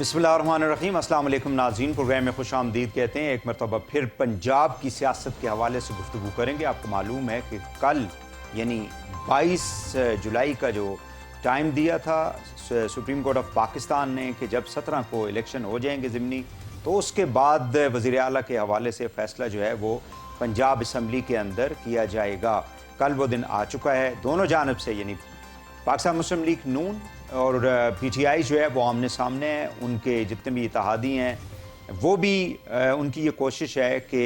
بسم اللہ الرحمن الرحیم۔ السلام علیکم ناظرین، پروگرام میں خوش آمدید کہتے ہیں۔ ایک مرتبہ پھر پنجاب کی سیاست کے حوالے سے گفتگو کریں گے۔ آپ کو معلوم ہے کہ کل یعنی 22 جولائی کا جو ٹائم دیا تھا سپریم کورٹ آف پاکستان نے کہ جب 17 کو الیکشن ہو جائیں گے ضمنی، تو اس کے بعد وزیر اعلیٰ کے حوالے سے فیصلہ جو ہے وہ پنجاب اسمبلی کے اندر کیا جائے گا۔ کل وہ دن آ چکا ہے۔ دونوں جانب سے یعنی پاکستان مسلم لیگ نون اور پی ٹی آئی جو ہے وہ آمنے سامنے ہیں۔ ان کے جتنے بھی اتحادی ہیں وہ بھی ان کی یہ کوشش ہے کہ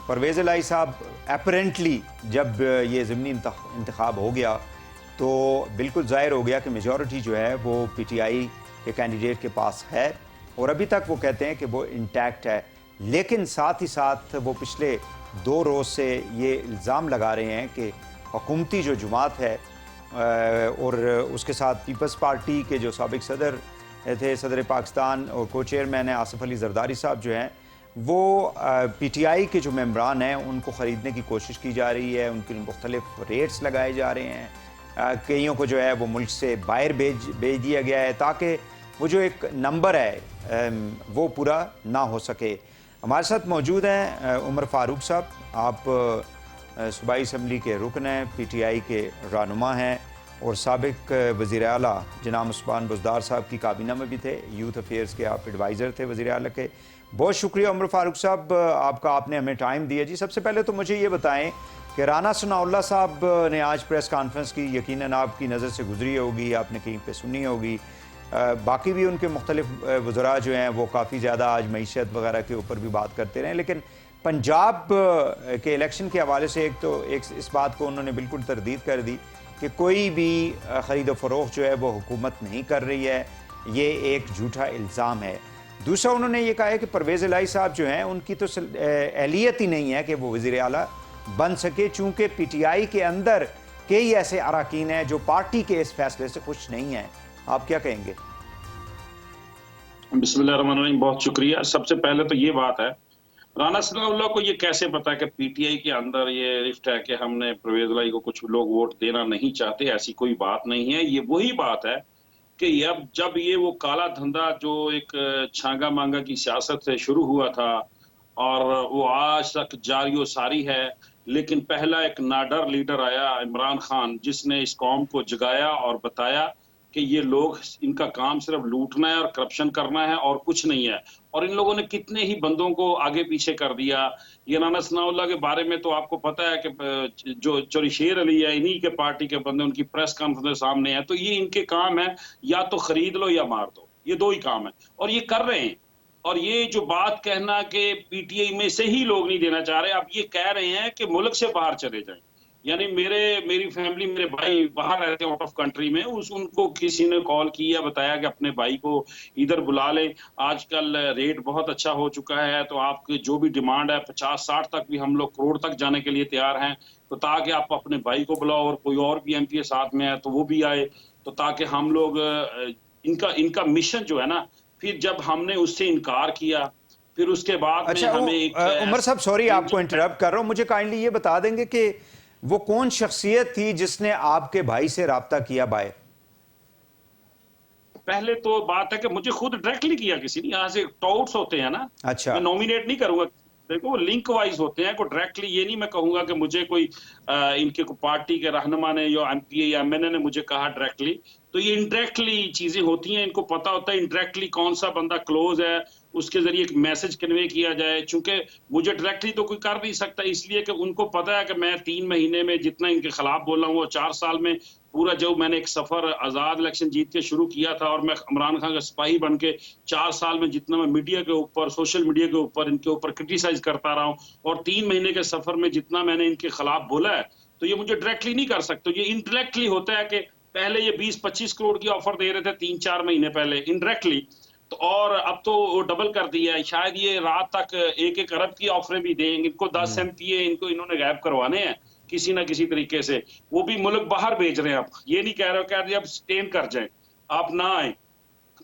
پرویز الہی صاحب اپیرنٹلی جب یہ ضمنی انتخاب ہو گیا تو بالکل ظاہر ہو گیا کہ میجورٹی جو ہے وہ پی ٹی آئی کے کینڈیڈیٹ کے پاس ہے، اور ابھی تک وہ کہتے ہیں کہ وہ انٹیکٹ ہے، لیکن ساتھ ہی ساتھ وہ پچھلے 2 روز سے یہ الزام لگا رہے ہیں کہ حکومتی جو جماعت ہے اور اس کے ساتھ پیپلز پارٹی کے جو سابق صدر تھے، صدر پاکستان اور کو چیئرمین ہیں آصف علی زرداری صاحب جو ہیں، وہ پی ٹی آئی کے جو ممبران ہیں ان کو خریدنے کی کوشش کی جا رہی ہے۔ ان کے مختلف ریٹس لگائے جا رہے ہیں، کئیوں کو جو ہے وہ ملک سے باہر بھیج دیا گیا ہے تاکہ وہ جو ایک نمبر ہے وہ پورا نہ ہو سکے۔ ہمارے ساتھ موجود ہیں عمر فاروق صاحب، آپ صوبائی اسمبلی کے رکن ہیں، پی ٹی آئی کے رہنما ہیں اور سابق وزیر اعلیٰ جناب عثمان بزدار صاحب کی کابینہ میں بھی تھے، یوتھ افیئرز کے آپ ایڈوائزر تھے وزیر اعلیٰ کے۔ بہت شکریہ عمر فاروق صاحب آپ کا، آپ نے ہمیں ٹائم دیا جی۔ سب سے پہلے تو مجھے یہ بتائیں کہ رانا ثناءاللہ صاحب نے آج پریس کانفرنس کی، یقیناً آپ کی نظر سے گزری ہوگی، آپ نے کہیں پہ سنی ہوگی، باقی بھی ان کے مختلف وزراء جو ہیں وہ کافی زیادہ آج معیشت وغیرہ کے اوپر بھی بات کرتے رہے، لیکن پنجاب کے الیکشن کے حوالے سے ایک اس بات کو انہوں نے بالکل تردید کر دی کہ کوئی بھی خرید و فروخت جو ہے وہ حکومت نہیں کر رہی ہے، یہ ایک جھوٹا الزام ہے۔ دوسرا انہوں نے یہ کہا ہے کہ پرویز الہی صاحب جو ہیں ان کی تو اہلیت ہی نہیں ہے کہ وہ وزیر اعلیٰ بن سکے، چونکہ پی ٹی آئی کے اندر کئی ایسے اراکین ہیں جو پارٹی کے اس فیصلے سے خوش نہیں ہیں۔ آپ کیا کہیں گے؟ بسم اللہ الرحمن الرحیم، بہت شکریہ۔ سب سے پہلے تو یہ بات ہے، رانا ثناءاللہ کو یہ کیسے پتا کہ پی ٹی آئی کے اندر یہ رفٹ ہے کہ ہم نے پرویز الہی کو کچھ لوگ ووٹ دینا نہیں چاہتے؟ ایسی کوئی بات نہیں ہے۔ یہ وہی بات ہے کہ جب یہ وہ کالا دھندا جو ایک چھانگا مانگا کی سیاست سے شروع ہوا تھا اور وہ آج تک جاری و ساری ہے، لیکن پہلا ایک ناڈر لیڈر آیا عمران خان، جس نے اس قوم کو جگایا اور بتایا کہ یہ لوگ، ان کا کام صرف لوٹنا ہے اور کرپشن کرنا ہے اور کچھ نہیں ہے، اور ان لوگوں نے کتنے ہی بندوں کو آگے پیچھے کر دیا۔ یہ رانا ثناءاللہ کے بارے میں تو آپ کو پتہ ہے کہ جو چوری شیر علی ہے، انہی کے پارٹی کے بندے، ان کی پریس کانفرنس سامنے ہے، تو یہ ان کے کام ہے یا تو خرید لو یا مار دو، یہ 2 ہی کام ہے اور یہ کر رہے ہیں۔ اور یہ جو بات کہنا کہ پی ٹی آئی میں سے ہی لوگ نہیں دینا چاہ رہے، اب یہ کہہ رہے ہیں کہ ملک سے باہر چلے جائیں، یعنی میری فیملی، میرے بھائی باہر رہتے ہیں آؤٹ آف کنٹری میں، ان کو کسی نے کال کیا، بتایا کہ اپنے بھائی کو ادھر بلا لیں، آج کل ریٹ بہت اچھا ہو چکا ہے، تو آپ کی جو بھی ڈیمانڈ ہے 50-60 تک بھی ہم لوگ کروڑ تک جانے کے لیے تیار ہیں، تو تاکہ آپ اپنے بھائی کو بلاؤ اور کوئی اور بھی ایم پی ساتھ میں ہے تو وہ بھی آئے، تو تاکہ ہم لوگ ان کا مشن جو ہے نا، پھر جب ہم نے اس سے انکار کیا، پھر اس کے بعد میں ہمیں ایک عمر صاحب سوری آپ کو انٹرپٹ کر رہا ہوں، مجھے کائنڈلی یہ بتا دیں گے کہ وہ کون شخصیت تھی جس نے آپ کے بھائی سے رابطہ کیا باہر؟ پہلے تو بات ہے کہ مجھے خود ڈائریکٹلی کیا کسی نے، یہاں سے ٹاؤٹس ہوتے ہیں نا، اچھا میں نومینیٹ نہیں کروں گا، دیکھو وہ لنک وائز ہوتے ہیں، کوئی ڈائریکٹلی یہ نہیں میں کہوں گا کہ مجھے کوئی ان کے پارٹی کے رہنما نے یا ایم پی اے یا ایم این اے نے مجھے کہا ڈائریکٹلی، تو یہ انڈائریکٹلی چیزیں ہوتی ہیں، ان کو پتا ہوتا ہے انڈائریکٹلی کون سا بندہ کلوز ہے، اس کے ذریعے ایک میسج کنوے کیا جائے، چونکہ مجھے ڈائریکٹلی تو کوئی کر نہیں سکتا، اس لیے کہ ان کو پتا ہے کہ میں 3 مہینے میں جتنا ان کے خلاف بول رہا ہوں، وہ 4 سال میں پورا جو میں نے ایک سفر آزاد الیکشن جیت کے شروع کیا تھا، اور میں عمران خان کا سپاہی بن کے 4 سال میں جتنا میں میڈیا کے اوپر، سوشل میڈیا کے اوپر ان کے اوپر کرٹیسائز کرتا رہا ہوں، اور 3 مہینے کے سفر میں جتنا میں نے ان کے خلاف بولا ہے، تو یہ مجھے ڈائریکٹلی نہیں کر سکتے، یہ انڈائریکٹلی ہوتا ہے کہ پہلے یہ 20-25 کروڑ کی آفر دے رہے تھے 3-4 مہینے پہلے انڈائریکٹلی، تو اور اب تو وہ ڈبل کر دیا ہے، شاید یہ رات تک 1-1 ارب کی آفریں بھی دیں گے، ان کو 10 ایم پی اے انہوں نے غائب کروانے ہیں کسی نہ کسی طریقے سے، وہ بھی ملک باہر بھیج رہے ہیں، اب یہ نہیں کہہ رہے کہ اب سٹین کر جائیں، آپ نہ آئیں۔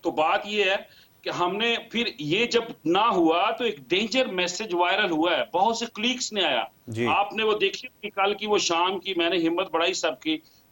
تو بات یہ ہے کہ ہم نے پھر یہ جب نہ ہوا تو ایک ڈینجر میسج وائرل ہوا ہے، بہت سے کلیکس نے آیا، جی آپ نے وہ دیکھی کل کی وہ شام کی، میں نے ہمت بڑھائی سب کی،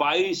22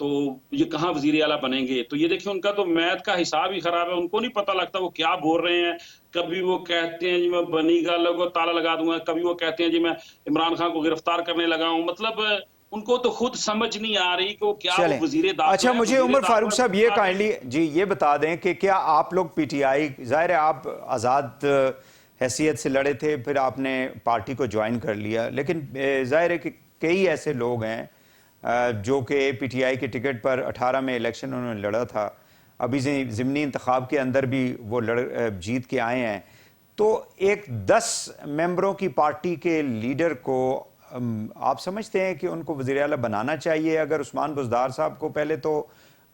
تو یہ کہاں وزیر اعلیٰ بنیں گے؟ تو یہ دیکھیں ان کا تو میتھ کا حساب ہی خراب ہے، ان کو نہیں پتہ لگتا وہ کیا بول رہے ہیں. کبھی وہ کہتے ہیں جی میں بنی گالوں کو تالا لگا دوں گا، کبھی وہ کہتے ہیں جی میں عمران خان کو گرفتار کرنے لگا ہوں. مطلب ان کو تو خود سمجھ نہیں آ رہی کہ وہ کیا وہ چلیں وزیر داخلہ اچھا، ہے. مجھے وزیر عمر فاروق داخلہ صاحب یہ کائنڈلی جی یہ بتا دیں کہ کیا آپ لوگ پی ٹی آئی، ظاہر ہے آپ آزاد حیثیت سے لڑے تھے، پھر آپ نے پارٹی کو جوائن کر لیا، لیکن ظاہر ہے کہ کئی ایسے لوگ ہیں جو کہ پی ٹی آئی کے ٹکٹ پر 18 میں الیکشن انہوں نے لڑا تھا، ابھی ضمنی انتخاب کے اندر بھی وہ جیت کے آئے ہیں، تو ایک 10 ممبروں کی پارٹی کے لیڈر کو آپ سمجھتے ہیں کہ ان کو وزیر اعلیٰ بنانا چاہیے؟ اگر عثمان بزدار صاحب کو پہلے تو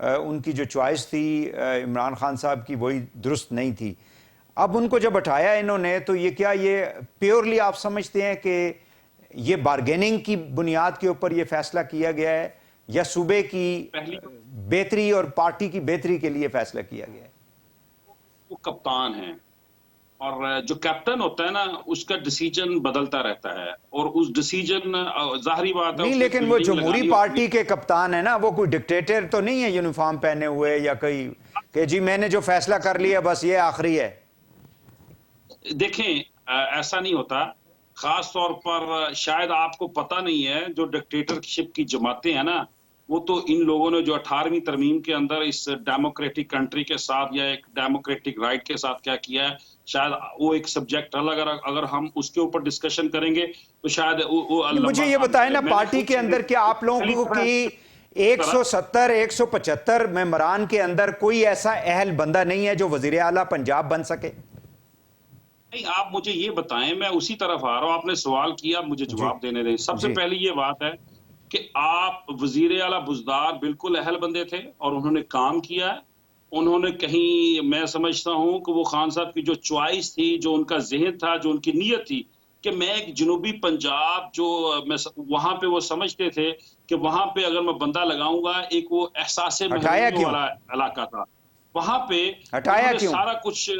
ان کی جو چوائس تھی عمران خان صاحب کی وہی درست نہیں تھی، اب ان کو جب ہٹایا انہوں نے، تو یہ کیا یہ پیورلی آپ سمجھتے ہیں کہ یہ بارگیننگ کی بنیاد کے اوپر یہ فیصلہ کیا گیا ہے، یا صوبے کی پہلی بہتری اور پارٹی کی بہتری کے لیے فیصلہ کیا گیا ہے؟ وہ کپتان ہیں، اور جو کیپٹن ہوتا ہے نا اس کا ڈیسیجن بدلتا رہتا ہے، اور اس ڈیسیجن ظاہری بات ہے نہیں، اس نے لیکن وہ فیلڈنگ جمہوری لگانی ہوتی پارٹی کے کپتان ہے نا، وہ کوئی ڈکٹیٹر تو نہیں ہے یونیفارم پہنے ہوئے، یا کوئی کہ جی میں نے جو فیصلہ کر لیا بس یہ آخری ہے. دیکھیں ایسا نہیں ہوتا. خاص طور پر شاید آپ کو پتہ نہیں ہے جو ڈکٹیٹرشپ کی جماعتیں ہیں نا، وہ تو ان لوگوں نے جو 18ویں ترمیم کے اندر اس ڈیموکریٹک کنٹری کے ساتھ یا ایک ڈیموکریٹک رائٹ کے ساتھ کیا کیا ہے، شاید وہ ایک سبجیکٹ اگر ہم اس کے اوپر ڈسکشن کریں گے تو شاید وہ مجھے لمبا یہ ٹائم بتائیں چلے. نا، میں نے پارٹی خود کے اندر کیا آپ لوگوں کی 170 175 ممبران کے اندر کوئی ایسا اہل بندہ نہیں ہے جو وزیر اعلیٰ پنجاب بن سکے؟ نہیں، آپ مجھے یہ بتائیں، میں اسی طرف آ رہا ہوں. آپ نے سوال کیا، مجھے جی جواب دینے دیں. سب سے جی پہلی یہ بات ہے کہ آپ وزیر اعلیٰ بزدار بالکل اہل بندے تھے اور انہوں نے کام کیا ہے. انہوں نے کہیں، میں سمجھتا ہوں کہ وہ خان صاحب کی جو چوائس تھی، جو ان کا ذہن تھا، جو ان کی نیت تھی کہ میں ایک جنوبی پنجاب جو وہاں پہ وہ سمجھتے تھے کہ وہاں پہ اگر میں بندہ لگاؤں گا، ایک وہ احساس ہٹایا محرومیوں کیوں؟ والا علاقہ تھا وہاں پہ. انہوں ہٹایا نے کیوں؟ سارا کچھ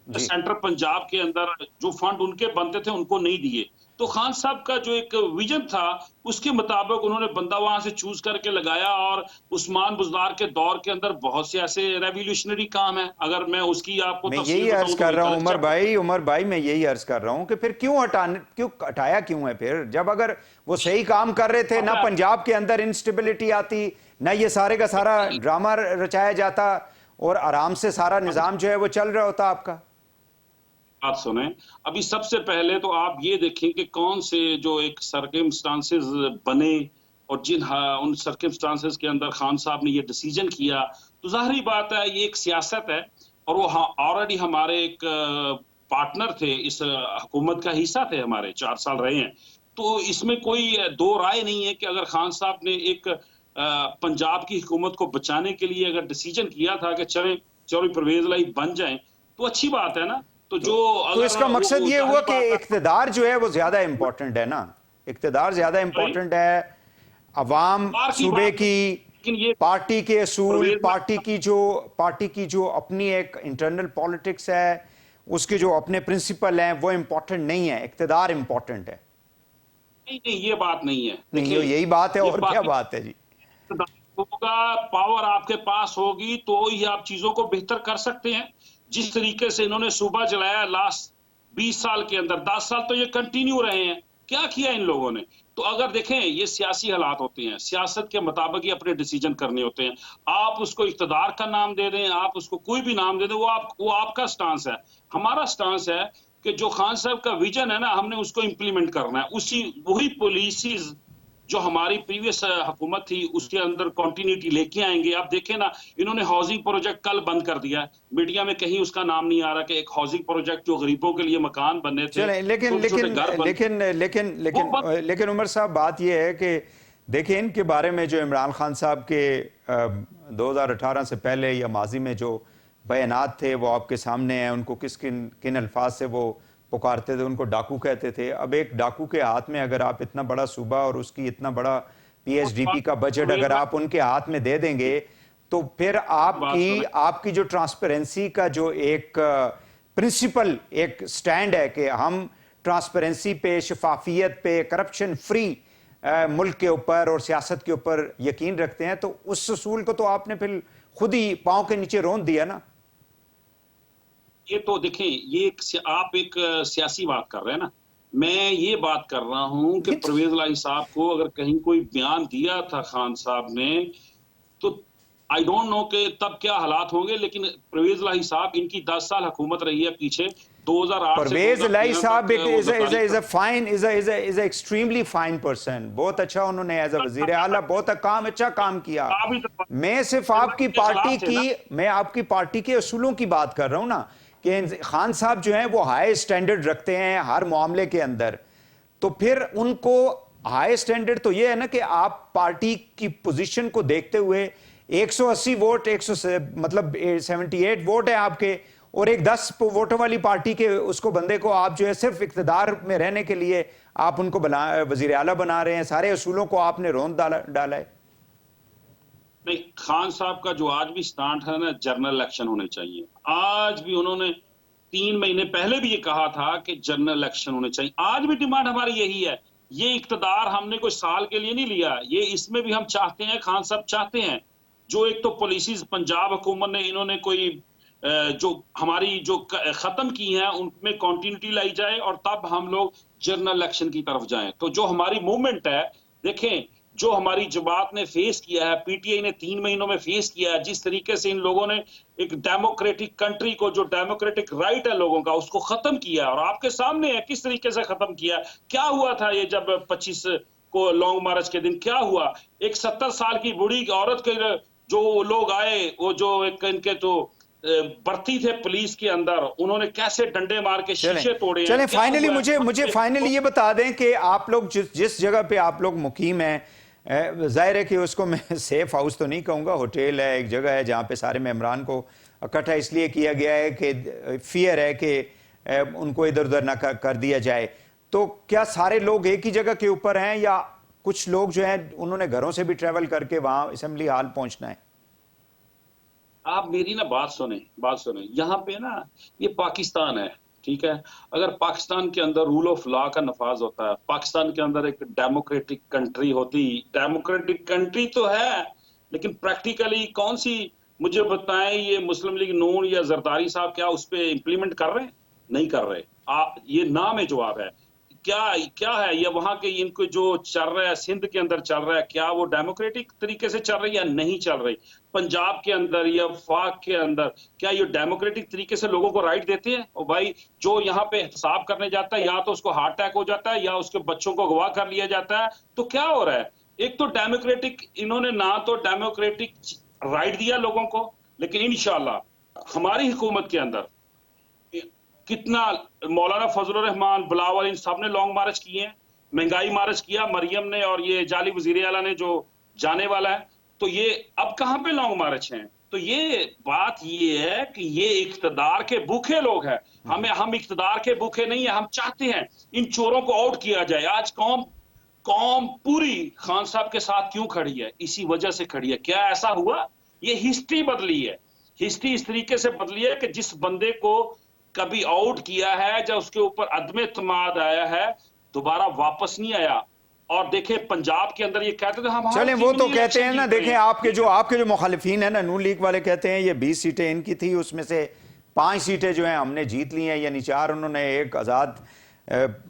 جی سینٹرل پنجاب کے اندر جو فنڈ ان کے بنتے تھے ان کو نہیں دیے. تو خان صاحب کا جو ایک ویژن تھا اس کے مطابق انہوں نے بندہ وہاں سے چوز کر کے لگایا. اور عثمان بزدار کے دور کے اندر بہت سے ایسے ریولیوشنری کام ہیں، اگر میں اس کی آپ کو میں تفصیل یہی عرض بتاؤں تو کر ایک رہا ہوں الگ عمر بھائی میں یہی عرض کر رہا ہوں کہ پھر کیوں ہٹایا کیوں ہے؟ پھر جب اگر وہ صحیح کام کر رہے تھے، نہ پنجاب کے اندر انسٹیبلٹی آتی، نہ یہ سارے کا سارا ڈرامہ رچایا جاتا، اور آرام سے سارا نظام جو ہے وہ چل رہا ہوتا آپ کا. بات سنیں. ابھی سب سے پہلے تو آپ یہ دیکھیں کہ کون سے جو ایک سرکمسٹانسز بنے، اور ان سرکمسٹانسز کے اندر خان صاحب نے یہ ڈیسیجن کیا. تو ظاہری بات ہے یہ ایک سیاست ہے، اور وہ آلریڈی ہمارے ایک پارٹنر تھے، اس حکومت کا حصہ تھے، ہمارے 4 سال رہے ہیں. تو اس میں کوئی دو رائے نہیں ہے کہ اگر خان صاحب نے ایک پنجاب کی حکومت کو بچانے کے لیے اگر ڈیسیجن کیا تھا کہ چلو پرویز الہی بن جائیں تو اچھی بات ہے نا. تو اس کا مقصد یہ ہوا کہ اقتدار جو ہے وہ زیادہ امپورٹنٹ ہے نا، اقتدار زیادہ امپورٹنٹ ہے. عوام صوبے کی پارٹی کے اصول، پارٹی کی جو اپنی ایک انٹرنل پالیٹکس ہے، اس کے جو اپنے پرنسپل ہیں وہ امپورٹنٹ نہیں ہے، اقتدار امپورٹنٹ ہے. نہیں، یہ بات نہیں ہے. نہیں، یہی بات ہے، اور کیا بات ہے جی؟ پاور آپ کے پاس ہوگی تو ہی آپ چیزوں کو بہتر کر سکتے ہیں. جس طریقے سے انہوں نے صوبہ چلایا لاسٹ 20 سال کے اندر، 10 سال تو یہ کنٹینیو رہے ہیں. کیا کیا ان لوگوں نے؟ تو اگر دیکھیں یہ سیاسی حالات ہوتے ہیں، سیاست کے مطابق ہی اپنے ڈیسیجن کرنے ہوتے ہیں. آپ اس کو اقتدار کا نام دے دیں، آپ اس کو کوئی بھی نام دے دیں، وہ آپ کا سٹانس ہے. ہمارا سٹانس ہے کہ جو خان صاحب کا ویژن ہے نا، ہم نے اس کو امپلیمنٹ کرنا ہے. وہی پالیسیز جو ہماری پریویس حکومت تھی اس کے اندر کنٹینیوٹی لے کے آئیں گے. آپ دیکھیں نا، انہوں نے ہاؤسنگ پروجیکٹ کل بند کر دیا ہے، میڈیا میں کہیں اس کا نام نہیں آ رہا کہ ایک ہاؤسنگ پروجیکٹ جو غریبوں کے لیے مکان بننے تھے، چھوٹے چھوٹے گھر بن. لیکن عمر صاحب بات یہ ہے کہ دیکھیں ان کے بارے میں جو عمران خان صاحب کے 2018 سے پہلے یا ماضی میں جو بیانات تھے وہ آپ کے سامنے ہیں. ان کو کن الفاظ سے وہ پکارتے تھے؟ ان کو ڈاکو کہتے تھے. اب ایک ڈاکو کے ہاتھ میں اگر آپ اتنا بڑا صوبہ اور اس کی اتنا بڑا پی ایس ڈی پی کا بجٹ اگر آپ ان کے ہاتھ میں دے دیں گے، تو پھر آپ کی جو ٹرانسپیرنسی کا جو ایک پرنسپل ایک سٹینڈ ہے کہ ہم ٹرانسپیرنسی پہ، شفافیت پہ، کرپشن فری ملک کے اوپر اور سیاست کے اوپر یقین رکھتے ہیں، تو اس اصول کو تو آپ نے پھر خود ہی پاؤں کے نیچے رون دیا نا۔ یہ تو دیکھیں، یہ آپ ایک سیاسی بات کر رہے ہیں نا، میں یہ بات کر رہا ہوں کہ پرویز الہی صاحب کو اگر کہیں کوئی بیان دیا تھا خان صاحب نے، تو آئی ڈونٹ نو کہ تب کیا حالات ہوں گے، لیکن پرویز الہی صاحب، ان کی 10 سال حکومت رہی ہے پیچھے، 2008 سے پرویز الہی 2013 صاحب تک وہ Zardari is extremely fine person, بہت اچھا انہوں نے ایز اے وزیر اعلیٰ بہت اچھا کام کیا۔ میں صرف آپ کی پارٹی کے اصولوں کی بات کر رہا ہوں نا، کہ خان صاحب جو ہیں وہ ہائی سٹینڈرڈ رکھتے ہیں ہر معاملے کے اندر، تو پھر ان کو ہائی سٹینڈرڈ تو یہ ہے نا کہ آپ پارٹی کی پوزیشن کو دیکھتے ہوئے 180 ووٹ، 78 ووٹ ہیں آپ کے، اور ایک 10 ووٹوں والی پارٹی کے اس کو بندے کو آپ جو ہے صرف اقتدار میں رہنے کے لیے آپ ان کو وزیر اعلیٰ بنا رہے ہیں، سارے اصولوں کو آپ نے روند ڈالا ہے۔ نہیں، خان صاحب کا جو آج بھی سٹانٹ ہے نا، جنرل الیکشن ہونے چاہیے۔ آج بھی انہوں نے 3 مہینے پہلے بھی یہ کہا تھا کہ جنرل الیکشن ہونے چاہیے، آج بھی ڈیمانڈ ہماری یہی ہے۔ یہ اقتدار ہم نے کوئی سال کے لیے نہیں لیا، یہ اس میں بھی ہم چاہتے ہیں، خان صاحب چاہتے ہیں، جو ایک تو پالیسیز پنجاب حکومت نے انہوں نے کوئی جو ہماری جو ختم کی ہیں ان میں کنٹینیوٹی لائی جائے، اور تب ہم لوگ جنرل الیکشن کی طرف جائیں۔ تو جو ہماری موومنٹ ہے، دیکھیں جو ہماری جماعت نے فیس کیا ہے، پی ٹی آئی نے 3 مہینوں میں فیس کیا ہے، جس طریقے سے ان لوگوں نے ایک ڈیموکریٹک کنٹری کو، جو ڈیموکریٹک رائٹ ہے لوگوں کا، اس کو ختم کیا، اور آپ کے سامنے ہے کس طریقے سے ختم کیا۔ کیا ہوا تھا یہ جب 25 کو لانگ مارچ کے دن کیا ہوا؟ ایک 70 سال کی بوڑھی عورت کے جو لوگ آئے، وہ جو ایک ان کے تو برتی تھے پولیس کے اندر، انہوں نے کیسے ڈنڈے مار کے شیشے توڑے ہیں۔ چلیں فائنلی مجھے فائنلی یہ بتا دیں کہ آپ لوگ جس جگہ پہ آپ لوگ مقیم ہیں، ظاہر ہے کہ اس کو میں سیف ہاؤس تو نہیں کہوں گا، ہوٹل ہے، ایک جگہ ہے جہاں پہ سارے ممبران کو اکٹھا اس لیے کیا گیا ہے کہ فیئر ہے کہ ان کو ادھر ادھر نہ کر دیا جائے، تو کیا سارے لوگ ایک ہی جگہ کے اوپر ہیں یا کچھ لوگ جو ہیں انہوں نے گھروں سے بھی ٹریول کر کے وہاں اسمبلی ہال پہنچنا ہے؟ آپ میری نا بات سنیں، یہاں پہ نا یہ پاکستان ہے، ٹھیک ہے؟ اگر پاکستان کے اندر رول آف لا کا نفاذ ہوتا ہے، پاکستان کے اندر ایک ڈیموکریٹک کنٹری ہوتی، ڈیموکریٹک کنٹری تو ہے، لیکن پریکٹیکلی کون سی، مجھے بتائیں، یہ مسلم لیگ نون یا زرداری صاحب کیا اس پہ امپلیمنٹ کر رہے ہیں؟ نہیں کر رہے۔ یہ نام ہے، جواب ہے کیا ہے یہ وہاں کے ان کو جو چل رہا ہے، سندھ کے اندر چل رہا ہے، کیا وہ ڈیموکریٹک طریقے سے چل رہی ہے یا نہیں چل رہی؟ پنجاب کے اندر یا وفاق کے اندر کیا یہ ڈیموکریٹک طریقے سے لوگوں کو رائٹ دیتے ہیں؟ اور بھائی جو یہاں پہ احتساب کرنے جاتا ہے، یا تو اس کو ہارٹ اٹیک ہو جاتا ہے یا اس کے بچوں کو اغوا کر لیا جاتا ہے، تو کیا ہو رہا ہے؟ ایک تو ڈیموکریٹک، انہوں نے نہ تو ڈیموکریٹک رائٹ دیا لوگوں کو، لیکن انشاءاللہ ہماری حکومت کے اندر کتنا مولانا فضل الرحمان، بلاول، ان سب نے لانگ مارچ کیے ہیں، مہنگائی مارچ کیا، مریم نے، اور یہ جعلی وزیر اعلیٰ نے جو جانے والا ہے، تو یہ اب کہاں پہ لانگ مارچ ہیں؟ تو یہ بات یہ ہے کہ یہ اقتدار کے بھوکے لوگ ہیں، ہم اقتدار کے بھوکے نہیں ہیں، ہم چاہتے ہیں ان چوروں کو آؤٹ کیا جائے۔ آج قوم پوری خان صاحب کے ساتھ کیوں کھڑی ہے؟ اسی وجہ سے کھڑی ہے۔ کیا ایسا ہوا؟ یہ ہسٹری بدلی ہے، ہسٹری اس طریقے سے بدلی ہے کہ جس بندے کو کبھی آؤٹ کیا ہے، جب اس کے اوپر عدم اعتماد آیا ہے، دوبارہ واپس نہیں آیا۔ اور دیکھیں پنجاب کے اندر یہ کہتے تھے ہم چلیں وہ تو کہتے ہیں نا، دیکھیں آپ کے جو مخالفین ہیں نا، نون لیگ والے کہتے ہیں یہ 20 سیٹیں ان کی تھی، اس میں سے 5 سیٹیں جو ہیں ہم نے جیت لی ہیں، یعنی 4 انہوں نے، 1 آزاد،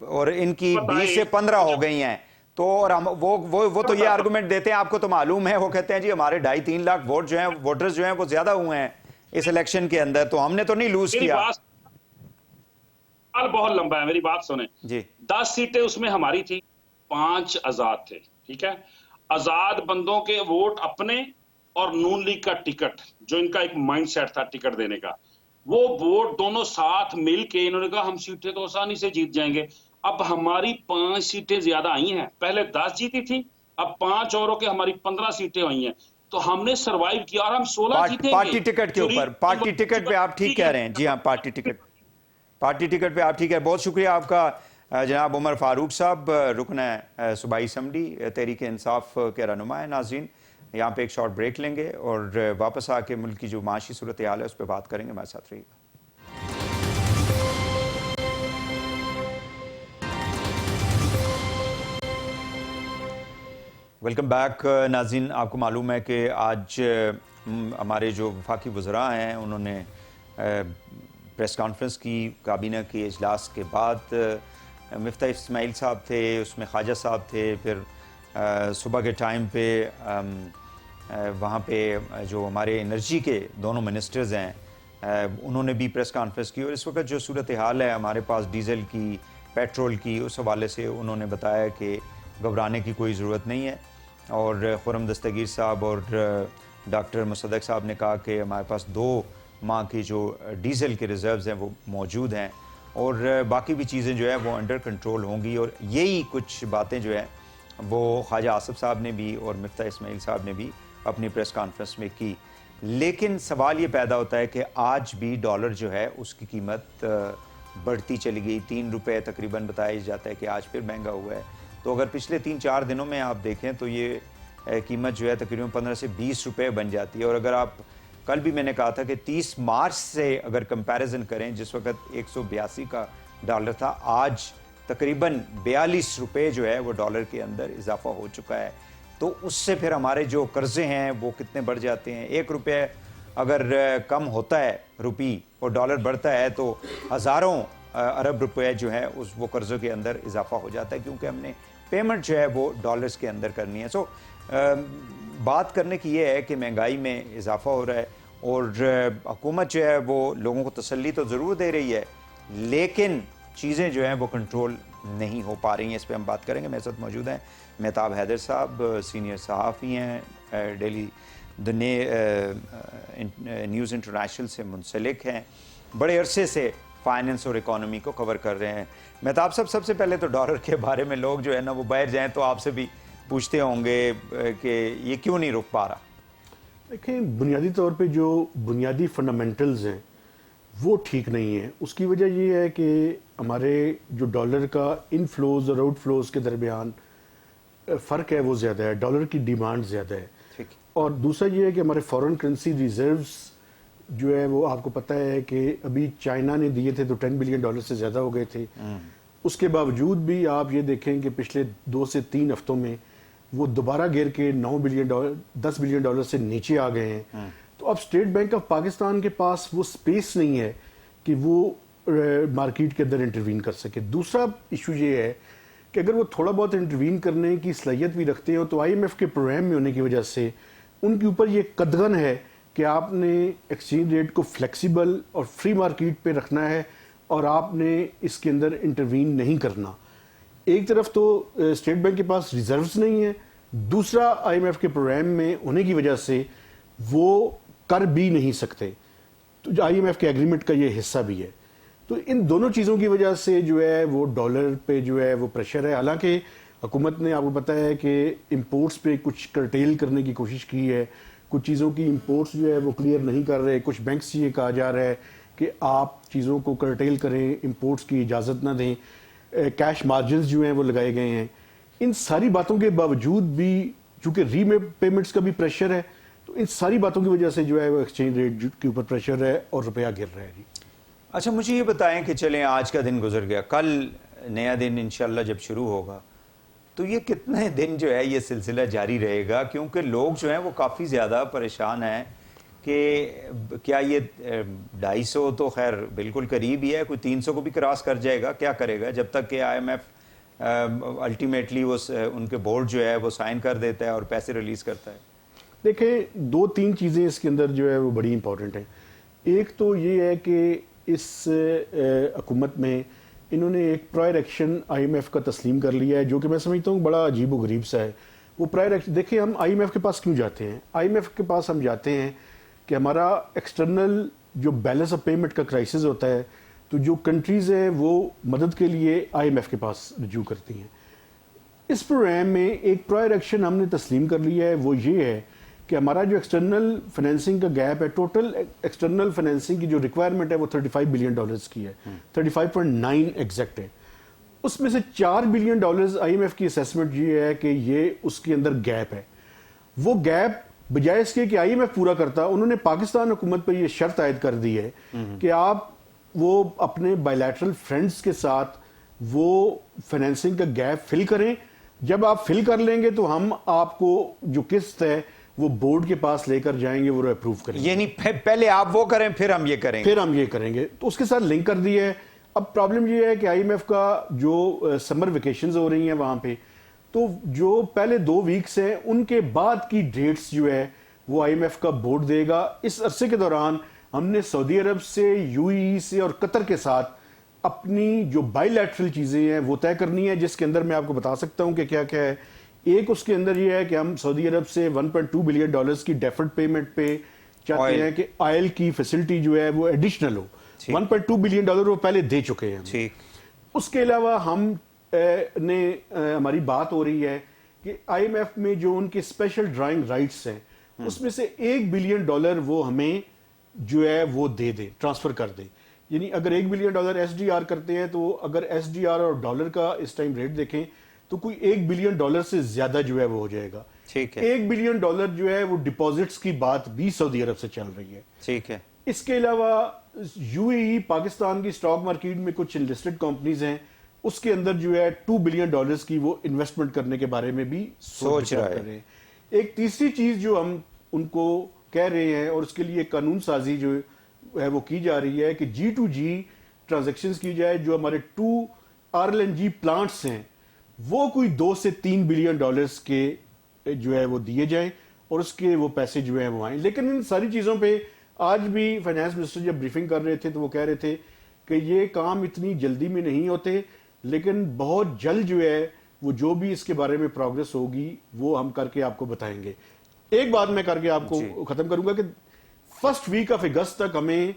اور ان کی 20 سے 15 ہو گئی ہیں۔ تو اور ہم وہ تو یہ آرگومنٹ دیتے ہیں، آپ کو تو معلوم ہے، وہ کہتے ہیں جی ہمارے 2.5-3 لاکھ ووٹ جو ہیں، ووٹرز جو ہیں وہ زیادہ ہوئے ہیں اس الیکشن کے اندر، تو ہم نے تو نہیں لوز کیا۔ بہت لمبا ہے، میری بات سنیں جی 10 سیٹیں اس میں ہماری تھی، 5 آزاد تھے، ٹھیک ہے؟ آزاد بندوں کے ووٹ اپنے اور نون لیگ کا ٹکٹ، جو ان کا ایک مائنڈ سیٹ تھا ٹکٹ دینے کا، وہ ووٹ دونوں ساتھ مل کے انہوں نے کہا ہم سیٹیں تو آسانی سے جیت جائیں گے۔ اب ہماری 5 سیٹیں زیادہ آئی ہیں، پہلے 10 جیتی تھی، اب 5 اوروں کے ہماری 15 سیٹیں ہوئی ہیں، تو ہم نے سروائیو کیا اور ہم 16 جیتیں گے۔ پارٹی ٹکٹ کے اوپر، پارٹی ٹکٹ پہ آپ ٹھیک کہہ رہے ہیں، جی ہاں پارٹی ٹکٹ پہ آپ ٹھیک ہے۔ بہت شکریہ آپ کا جناب عمر فاروق صاحب، رکن صوبائی اسمبلی تحریک انصاف کے رہنما ہیں۔ ناظرین یہاں پہ ایک شارٹ بریک لیں گے اور واپس آ کے ملک کی جو معاشی صورتحال ہے اس پہ بات کریں گے، ہمارے ساتھ رہیے گا۔ ویلکم بیک ناظرین. آپ کو معلوم ہے کہ آج ہمارے جو وفاقی وزراء ہیں انہوں نے پریس کانفرنس کی کابینہ کے اجلاس کے بعد. مفتاح اسماعیل صاحب تھے, اس میں خواجہ صاحب تھے, پھر صبح کے ٹائم پہ وہاں پہ جو ہمارے انرجی کے دونوں منسٹرز ہیں انہوں نے بھی پریس کانفرنس کی. اور اس وقت جو صورتحال ہے ہمارے پاس ڈیزل کی, پیٹرول کی, اس حوالے سے انہوں نے بتایا کہ گھبرانے کی کوئی ضرورت نہیں ہے. اور خرم دستگیر صاحب اور ڈاکٹر مصدق صاحب نے کہا کہ ہمارے پاس 2 ماہ کی جو ڈیزل کے ریزروز ہیں وہ موجود ہیں, اور باقی بھی چیزیں جو ہے وہ انڈر کنٹرول ہوں گی. اور یہی کچھ باتیں جو ہیں وہ خواجہ آصف صاحب نے بھی اور مفتاح اسماعیل صاحب نے بھی اپنی پریس کانفرنس میں کی. لیکن سوال یہ پیدا ہوتا ہے کہ آج بھی ڈالر جو ہے اس کی قیمت بڑھتی چلی گئی. 3 روپے تقریباً بتایا جاتا ہے کہ آج پھر مہنگا ہوا ہے. تو اگر پچھلے 3-4 دنوں میں آپ دیکھیں تو یہ قیمت جو ہے تقریباً 15 سے 20 روپے بن جاتی ہے. اور اگر آپ کل بھی میں نے کہا تھا کہ 30 مارچ سے اگر کمپیریزن کریں جس وقت 182 کا ڈالر تھا, آج تقریباً 42 روپے جو ہے وہ ڈالر کے اندر اضافہ ہو چکا ہے. تو اس سے پھر ہمارے جو قرضے ہیں وہ کتنے بڑھ جاتے ہیں. 1 روپے اگر کم ہوتا ہے روپی اور ڈالر بڑھتا ہے تو ہزاروں ارب روپے جو ہے وہ قرضوں کے اندر اضافہ ہو جاتا ہے, کیونکہ ہم نے پیمنٹ جو ہے وہ ڈالرز کے اندر کرنی ہے. سو بات کرنے کی یہ ہے کہ مہنگائی میں اضافہ ہو رہا ہے اور حکومت جو ہے وہ لوگوں کو تسلی تو ضرور دے رہی ہے, لیکن چیزیں جو ہیں وہ کنٹرول نہیں ہو پا رہی ہیں. اس پہ ہم بات کریں گے. میرے ساتھ موجود ہیں مہتاب حیدر صاحب, سینئر صحافی ہیں, ڈیلی نیوز انٹرنیشنل سے منسلک ہیں, بڑے عرصے سے فائننس اور اکانومی کو کور کر رہے ہیں. مہتاب صاحب, سب سے پہلے تو ڈالر کے بارے میں لوگ جو ہے نا وہ باہر جائیں تو آپ سے بھی پوچھتے ہوں گے کہ یہ کیوں نہیں رک پا رہا. دیکھیں, بنیادی طور پہ جو بنیادی فنڈامنٹلز ہیں وہ ٹھیک نہیں ہیں. اس کی وجہ یہ ہے کہ ہمارے جو ڈالر کا ان فلوز اور آؤٹ فلوز کے درمیان فرق ہے وہ زیادہ ہے, ڈالر کی ڈیمانڈ زیادہ ہے. اور دوسرا یہ ہے کہ ہمارے فورن کرنسی ریزروز جو ہے وہ آپ کو پتہ ہے کہ ابھی چائنا نے دیے تھے تو $10 بلین سے زیادہ ہو گئے تھے. اس کے باوجود بھی آپ یہ دیکھیں کہ پچھلے 2 سے 3 ہفتوں میں وہ دوبارہ گر کے $10 بلین سے نیچے آ گئے ہیں. تو اب اسٹیٹ بینک آف پاکستان کے پاس وہ سپیس نہیں ہے کہ وہ مارکیٹ کے اندر انٹروین کر سکے. دوسرا ایشو یہ ہے کہ اگر وہ تھوڑا بہت انٹروین کرنے کی صلاحیت بھی رکھتے ہو تو IMF کے پروگرام میں ہونے کی وجہ سے ان کے اوپر یہ قدغن ہے کہ آپ نے ایکسچینج ریٹ کو فلیکسیبل اور فری مارکیٹ پہ رکھنا ہے اور آپ نے اس کے اندر انٹروین نہیں کرنا. ایک طرف تو اسٹیٹ بینک کے پاس ریزروز نہیں ہے, دوسرا IMF کے پروگرام میں ہونے کی وجہ سے وہ کر بھی نہیں سکتے. تو IMF کے ایگریمنٹ کا یہ حصہ بھی ہے. تو ان دونوں چیزوں کی وجہ سے جو ہے وہ ڈالر پہ جو ہے وہ پریشر ہے. حالانکہ حکومت نے آپ کو پتہ ہے کہ امپورٹس پہ کچھ کرٹیل کرنے کی کوشش کی ہے, کچھ چیزوں کی امپورٹس جو ہے وہ کلیئر نہیں کر رہے. کچھ بینک سے یہ کہا جا رہا ہے کہ آپ چیزوں کو کرٹیل کریں, امپورٹس کی اجازت نہ دیں. کیش مارجنز جو ہیں وہ لگائے گئے ہیں. ان ساری باتوں کے باوجود بھی چونکہ ری پیمنٹس کا بھی پریشر ہے, تو ان ساری باتوں کی وجہ سے جو ہے وہ ایکسچینج ریٹ کے اوپر پریشر ہے اور روپیہ گر رہا ہے. اچھا, مجھے یہ بتائیں کہ چلیں آج کا دن گزر گیا, کل نیا دن انشاءاللہ جب شروع ہوگا تو یہ کتنے دن جو ہے یہ سلسلہ جاری رہے گا؟ کیونکہ لوگ جو ہیں وہ کافی زیادہ پریشان ہیں کہ کیا یہ 250 تو خیر بالکل قریب ہی ہے, کوئی 300 کو بھی کراس کر جائے گا, کیا کرے گا جب تک کہ IMF الٹیمیٹلی وہ ان کے بورڈ جو ہے وہ سائن کر دیتا ہے اور پیسے ریلیز کرتا ہے. دیکھیں 2-3 چیزیں اس کے اندر جو ہے وہ بڑی امپورٹنٹ ہیں. ایک تو یہ ہے کہ اس حکومت میں انہوں نے ایک پرائر ایکشن IMF کا تسلیم کر لیا ہے, جو کہ میں سمجھتا ہوں بڑا عجیب و غریب سا ہے. وہ پرائر ایکشن دیکھیں, ہم IMF کے پاس کیوں جاتے ہیں؟ IMF کے پاس ہم جاتے ہیں کہ ہمارا ایکسٹرنل جو بیلنس آف پیمنٹ کا کرائسس ہوتا ہے تو جو کنٹریز ہیں وہ مدد کے لیے IMF کے پاس رجوع کرتی ہیں. اس پروگرام میں ایک پرائر ایکشن ہم نے تسلیم کر لیا ہے, وہ یہ ہے کہ ہمارا جو ایکسٹرنل فائنینسنگ کا گیپ ہے, ٹوٹل ایکسٹرنل فائنینسنگ کی جو ریکوائرمنٹ ہے وہ $35 بلین کی ہے, 35.9 ایگزیکٹ ہے. اس میں سے $4 بلین IMF کی اسیسمنٹ یہ ہے کہ یہ اس کے اندر گیپ ہے. وہ گیپ بجائے اس کے کہ IMF پورا کرتا, انہوں نے پاکستان حکومت پہ یہ شرط عائد کر دی ہے کہ آپ وہ اپنے بائیلیٹرل فرینڈز کے ساتھ وہ فائنینسنگ کا گیپ فل کریں جب آپ فل کر لیں گے تو ہم آپ کو جو قسط ہے وہ بورڈ کے پاس لے کر جائیں گے, وہ اپروو کریں گے. یعنی پہلے آپ وہ کریں پھر ہم یہ کریں گے. پھر ہم یہ کریں گے, تو اس کے ساتھ لنک کر دیا ہے. اب پرابلم یہ ہے کہ آئی ایم ایف کا جو سمر ویکیشنز ہو رہی ہیں وہاں پہ, تو جو پہلے 2 ویکس ہیں ان کے بعد کی ڈیٹس جو ہے وہ آئی ایم ایف کا بورڈ دے گا. اس عرصے کے دوران ہم نے سعودی عرب سے, یو اے ای سے اور قطر کے ساتھ اپنی جو بائی لیٹرل چیزیں ہیں وہ طے کرنی ہے, جس کے اندر میں آپ کو بتا سکتا ہوں کہ کیا کیا ہے. ایک اس کے اندر یہ ہے کہ ہم سعودی عرب سے $1.2 بلین کی ڈیفرڈ پیمنٹ پہ چاہتے ہیں کہ آئل کی فیسلٹی جو ہے وہ ایڈیشنل ہو. $1.2 بلین وہ پہلے دے چکے ہیں. اس کے علاوہ ہم نے ہماری بات ہو رہی ہے کہ آئی ایم ایف میں جو ان کے اسپیشل ڈرائنگ رائٹس ہیں اس میں سے $1 بلین وہ ہمیں جو ہے وہ دے دیں, ٹرانسفر کر دیں. یعنی اگر $1 بلین ایس ڈی آر کرتے ہیں تو اگر ایس ڈی آر اور ڈالر کا اس ٹائم ریٹ دیکھیں تو کوئی $1 بلین سے زیادہ جو ہے وہ ہو جائے گا. $1 بلین جو ہے وہ ڈپازٹس کی بات بھی سعودی عرب سے چل رہی ہے. ٹھیک ہے. اس کے علاوہ یو اے ای پاکستان کی اسٹاک مارکیٹ میں کچھ لسٹڈ کمپنیز ہیں, اس کے اندر جو ہے $2 بلین کی وہ انویسٹمنٹ کرنے کے بارے میں بھی سوچ رہے ہیں. ایک تیسری چیز جو ہم ان کو کہہ رہے ہیں اور اس کے لیے قانون سازی جو ہے وہ کی جا رہی ہے کہ G2G ٹرانزیکشنز کی جائے. جو ہمارے 2 RLNG پلانٹس ہیں وہ کوئی $2 سے $3 بلین کے جو ہے وہ دیے جائیں اور اس کے وہ پیسے جو ہیں وہ آئیں. لیکن ان ساری چیزوں پہ آج بھی فائنانس منسٹر جب بریفنگ کر رہے تھے تو وہ کہہ رہے تھے کہ یہ کام اتنی جلدی میں نہیں ہوتے, لیکن بہت جلد جو ہے وہ جو بھی اس کے بارے میں پروگرس ہوگی وہ ہم کر کے آپ کو بتائیں گے. ایک بات میں کر کے آپ کو ختم کروں گا کہ فرسٹ ویک آف اگست تک ہمیں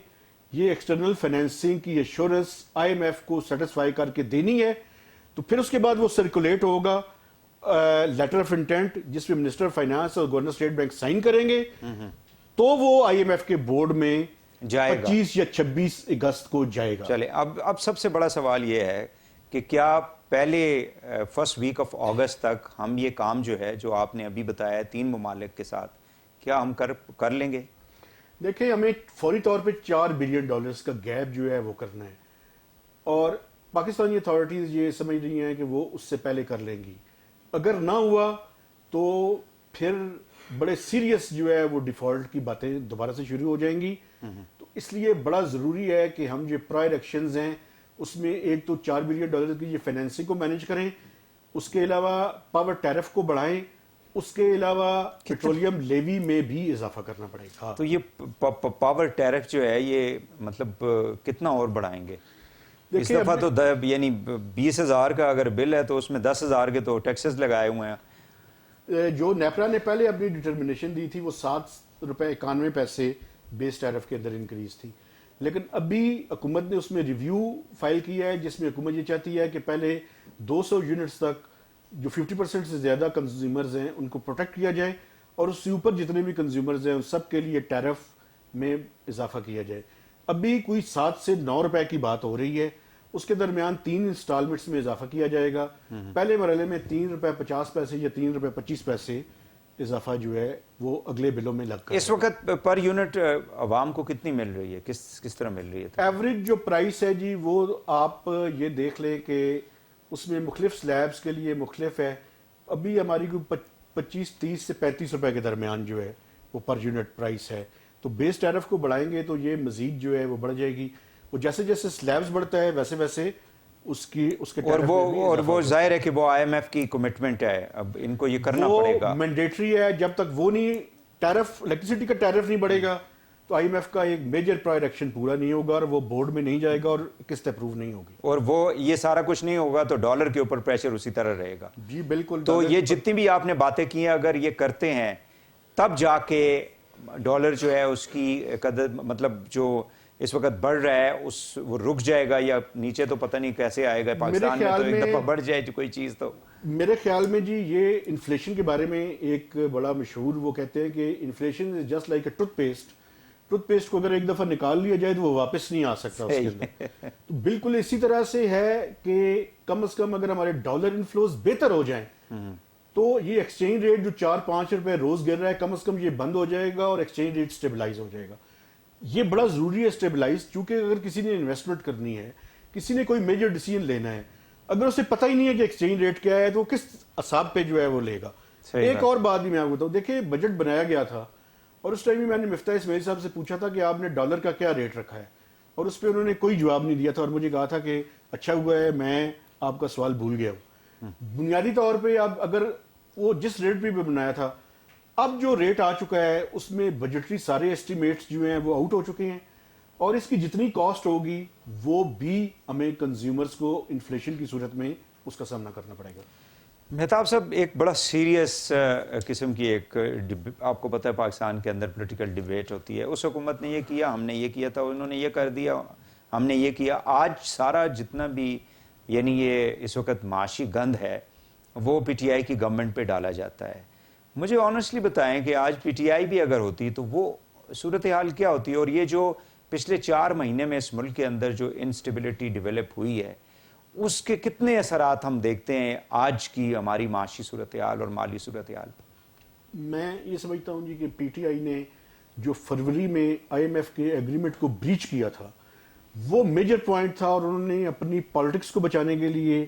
یہ ایکسٹرنل فائنینسنگ کی ایشورنس آئی ایم ایف کو سیٹسفائی کر کے دینی ہے. تو پھر اس کے بعد وہ سرکولیٹ ہوگا لیٹر آف انٹینٹ جس میں منسٹر آف فائنانس اور گورنر اسٹیٹ بینک سائن کریں گے, تو وہ آئی ایم ایف کے بورڈ میں 25 یا 26 اگست کو جائے گا. چلے اب سب سے بڑا سوال یہ ہے کہ کیا پہلے فرسٹ ویک آف اگست تک ہم یہ کام جو ہے جو آپ نے ابھی بتایا 3 ممالک کے ساتھ, کیا ہم کر لیں گے؟ دیکھیں ہمیں فوری طور پہ $4 بلین کا گیپ جو ہے وہ کرنا ہے, اور پاکستانی اتھارٹیز یہ سمجھ رہی ہیں کہ وہ اس سے پہلے کر لیں گی. اگر نہ ہوا تو پھر بڑے سیریس جو ہے وہ ڈیفالٹ کی باتیں دوبارہ سے شروع ہو جائیں گی. تو اس لیے بڑا ضروری ہے کہ ہم جو پرائر ایکشنز ہیں اس میں ایک تو $4 بلین کی یہ فائنینسنگ کو مینج کریں, اس کے علاوہ پاور ٹیرف کو بڑھائیں, اس کے علاوہ پیٹرولیم لیوی میں بھی اضافہ کرنا پڑے گا. تو یہ پاور ٹیرف جو ہے یہ مطلب کتنا اور بڑھائیں گے؟ اس دفعہ تو یعنی 20,000 کا اگر بل ہے تو اس میں 10,000 کے تو ٹیکسز لگائے ہوئے ہیں. جو نیپرا نے پہلے اپنی ڈٹرمنیشن دی تھی وہ $7.91 بیس ٹیرف کے اندر انکریز تھی, لیکن ابھی حکومت نے اس میں ریویو فائل کیا ہے جس میں حکومت یہ چاہتی ہے کہ پہلے 200 یونٹس تک جو 50% سے زیادہ کنزیومرز ہیں ان کو پروٹیکٹ کیا جائے, اور اس سے اوپر جتنے بھی کنزیومرز ہیں ان سب کے لیے ٹیرف میں اضافہ کیا جائے. ابھی کوئی $7 سے $9 کی بات ہو رہی ہے, اس کے درمیان 3 انسٹالمنٹس میں اضافہ کیا جائے گا. پہلے مرحلے میں $3.50 یا $3.25 اضافہ جو ہے وہ اگلے بلوں میں لگ کر. اس وقت پر یونٹ عوام کو کتنی مل رہی ہے, کس طرح مل رہی ہے؟ ایوریج جو پرائس ہے جی وہ آپ یہ دیکھ لیں کہ اس میں مختلف سلیبز کے لیے مختلف ہے. ابھی ہماری کوئی 25-30 سے $35 کے درمیان جو ہے وہ پر یونٹ پرائس ہے. تو بیس ٹیرف کو بڑھائیں گے تو یہ مزید جو ہے وہ بڑھ جائے گی. وہ جیسے جیسے سلیبز بڑھتا ہے ویسے ویسے اس کے اور وہ ظاہر ہے کہ وہ آئی ایم ایف کی کمٹمنٹ ہے, اب ان کو یہ کرنا پڑے گا. مینڈیٹری ہے, جب تک وہ نہیں ٹیرف الیکٹریسٹی کا ٹیرف نہیں بڑھے گا تو آئی ایم ایف کا ایک میجر پرائر ایکشن پورا نہیں ہوگا اور وہ بورڈ میں نہیں جائے گا اور قسط اپروو نہیں ہوگی. اور وہ یہ سارا کچھ نہیں ہوگا تو ڈالر کے اوپر پریشر اسی طرح رہے گا. جی بالکل. تو یہ جتنی بھی آپ نے باتیں کی ہیں اگر یہ کرتے ہیں تب جا کے ڈالر جو ہے اس کی قدر مطلب جو اس وقت بڑھ رہا ہے وہ رک جائے گا یا نیچے تو پتہ نہیں کیسے آئے گا. پاکستان میں تو ایک دفعہ بڑھ جائے کوئی چیز تو میرے خیال میں جی یہ انفلیشن کے بارے میں ایک بڑا مشہور وہ کہتے ہیں کہ inflation is just like a tooth paste کو اگر ایک دفعہ نکال لیا جائے تو وہ واپس نہیں آ سکتا اس کے اندر. تو بالکل اسی طرح سے ہے کہ کم از کم اگر ہمارے ڈالر انفلوز بہتر ہو جائیں تو یہ ایکسچینج ریٹ جو $4-5 روز گر رہا ہے کم از کم یہ بند ہو جائے گا اور ایکسچینج ریٹ سٹیبلائز ہو جائے گا. یہ بڑا ضروری ہے سٹیبلائز, چونکہ اگر کسی نے انویسٹمنٹ کرنی ہے, کسی نے کوئی میجر ڈیسیژن لینا ہے اگر اسے پتہ ہی نہیں ہے کہ ایکسچینج ریٹ کیا ہے تو کس حساب پہ جو ہے وہ لے گا. ایک اور بات بھی میں آپ کو بتاؤں, دیکھیں بجٹ بنایا گیا تھا اور اس ٹائم میں نے مفتاح اسماعیل صاحب سے پوچھا تھا کہ آپ نے ڈالر کا کیا ریٹ رکھا ہے, اور اس پہ انہوں نے کوئی جواب نہیں دیا تھا اور مجھے کہا تھا کہ اچھا ہوا ہے میں آپ کا سوال بھول گیا ہوں. بنیادی طور پہ اب اگر وہ جس ریٹ پہ بنایا تھا, اب جو ریٹ آ چکا ہے اس میں بجٹری سارے ایسٹیمیٹس جو ہیں وہ آؤٹ ہو چکے ہیں, اور اس کی جتنی کاسٹ ہوگی وہ بھی ہمیں کنزیومرز کو انفلیشن کی صورت میں اس کا سامنا کرنا پڑے گا. مہتاب صاحب, ایک بڑا سیریس قسم کی ایک آپ کو پتہ ہے پاکستان کے اندر پولیٹیکل ڈیبیٹ ہوتی ہے. اس حکومت نے یہ کیا, ہم نے یہ کیا تھا, انہوں نے یہ کر دیا, ہم نے یہ کیا. آج سارا جتنا بھی یعنی یہ اس وقت معاشی گند ہے وہ پی ٹی آئی کی گورنمنٹ پہ ڈالا جاتا ہے. مجھے آنیسٹلی بتائیں کہ آج پی ٹی آئی بھی اگر ہوتی تو وہ صورتحال کیا ہوتی, اور یہ جو پچھلے 4 مہینے میں اس ملک کے اندر جو انسٹیبلٹی ڈیولپ ہوئی ہے اس کے کتنے اثرات ہم دیکھتے ہیں آج کی ہماری معاشی صورتحال اور مالی صورتحال پر؟ میں یہ سمجھتا ہوں جی کہ پی ٹی آئی نے جو فروری میں آئی ایم ایف کے ایگریمنٹ کو بریچ کیا تھا وہ میجر پوائنٹ تھا, اور انہوں نے اپنی پالیٹکس کو بچانے کے لیے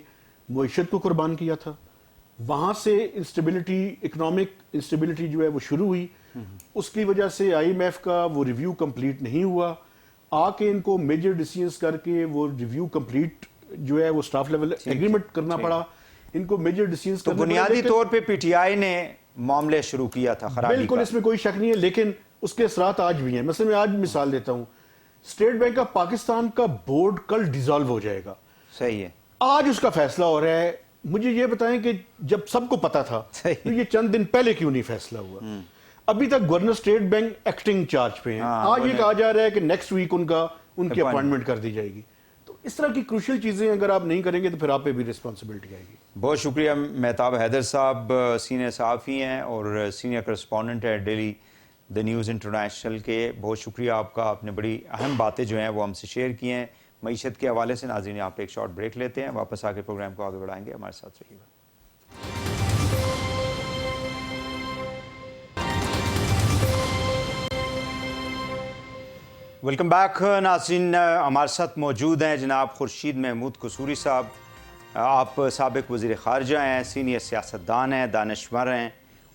معیشت کو قربان کیا تھا. وہاں سے انسٹیبلٹی, اکنامک انسٹیبلٹی جو ہے وہ شروع ہوئی. اس کی وجہ سے آئی ایم ایف کا وہ ریویو کمپلیٹ نہیں ہوا. آ کے ان کو میجر ڈیسیژنز کر کے وہ ریویو کمپلیٹ جو ہے وہ سٹاف لیول ایگریمنٹ کرنا پڑا. ان کو میجر ڈیسیژنز تو بنیادی طور پہ پی ٹی آئی نے معاملے شروع کیا تھا خرابی کا. بالکل, اس میں کوئی شک نہیں ہے, لیکن اس کے اثرات آج بھی ہیں. مثلا میں آج مثال دیتا ہوں, اسٹیٹ بینک آف پاکستان کا بورڈ کل ڈیزالو ہو جائے گا. صحیح ہے, آج اس کا فیصلہ ہو رہا ہے. مجھے یہ بتائیں کہ جب سب کو پتا تھا تو یہ چند دن پہلے کیوں نہیں فیصلہ ہوا؟ ابھی تک governor state bank acting charge پہ ہیں. آج یہ کہا جا رہا ہے کہ نیکسٹ ویک ان کی اپوائنٹمنٹ کر دی جائے گی. تو اس طرح کی کروشل چیزیں اگر آپ نہیں کریں گے تو پھر آپ پہ بھی رسپانسبلٹی آئے گی. بہت شکریہ. مہتاب حیدر صاحب سینئر صحافی ہیں اور سینئر کرسپونڈنٹ ہے ڈیلی دا نیوز انٹرنیشنل کے. بہت شکریہ آپ کا, آپ نے بڑی اہم باتیں جو ہیں وہ ہم سے شیئر کی ہیں معیشت کے حوالے سے. ناظرین, یہاں پہ ایک شارٹ بریک لیتے ہیں, واپس آ کے پروگرام کو آگے بڑھائیں گے. ہمارے ساتھ رہیے گا. ویلکم بیک ناظرین. ہمارے ساتھ موجود ہیں جناب خورشید محمود قصوری صاحب. آپ سابق وزیر خارجہ ہیں, سینئر سیاستدان ہیں, دانشور ہیں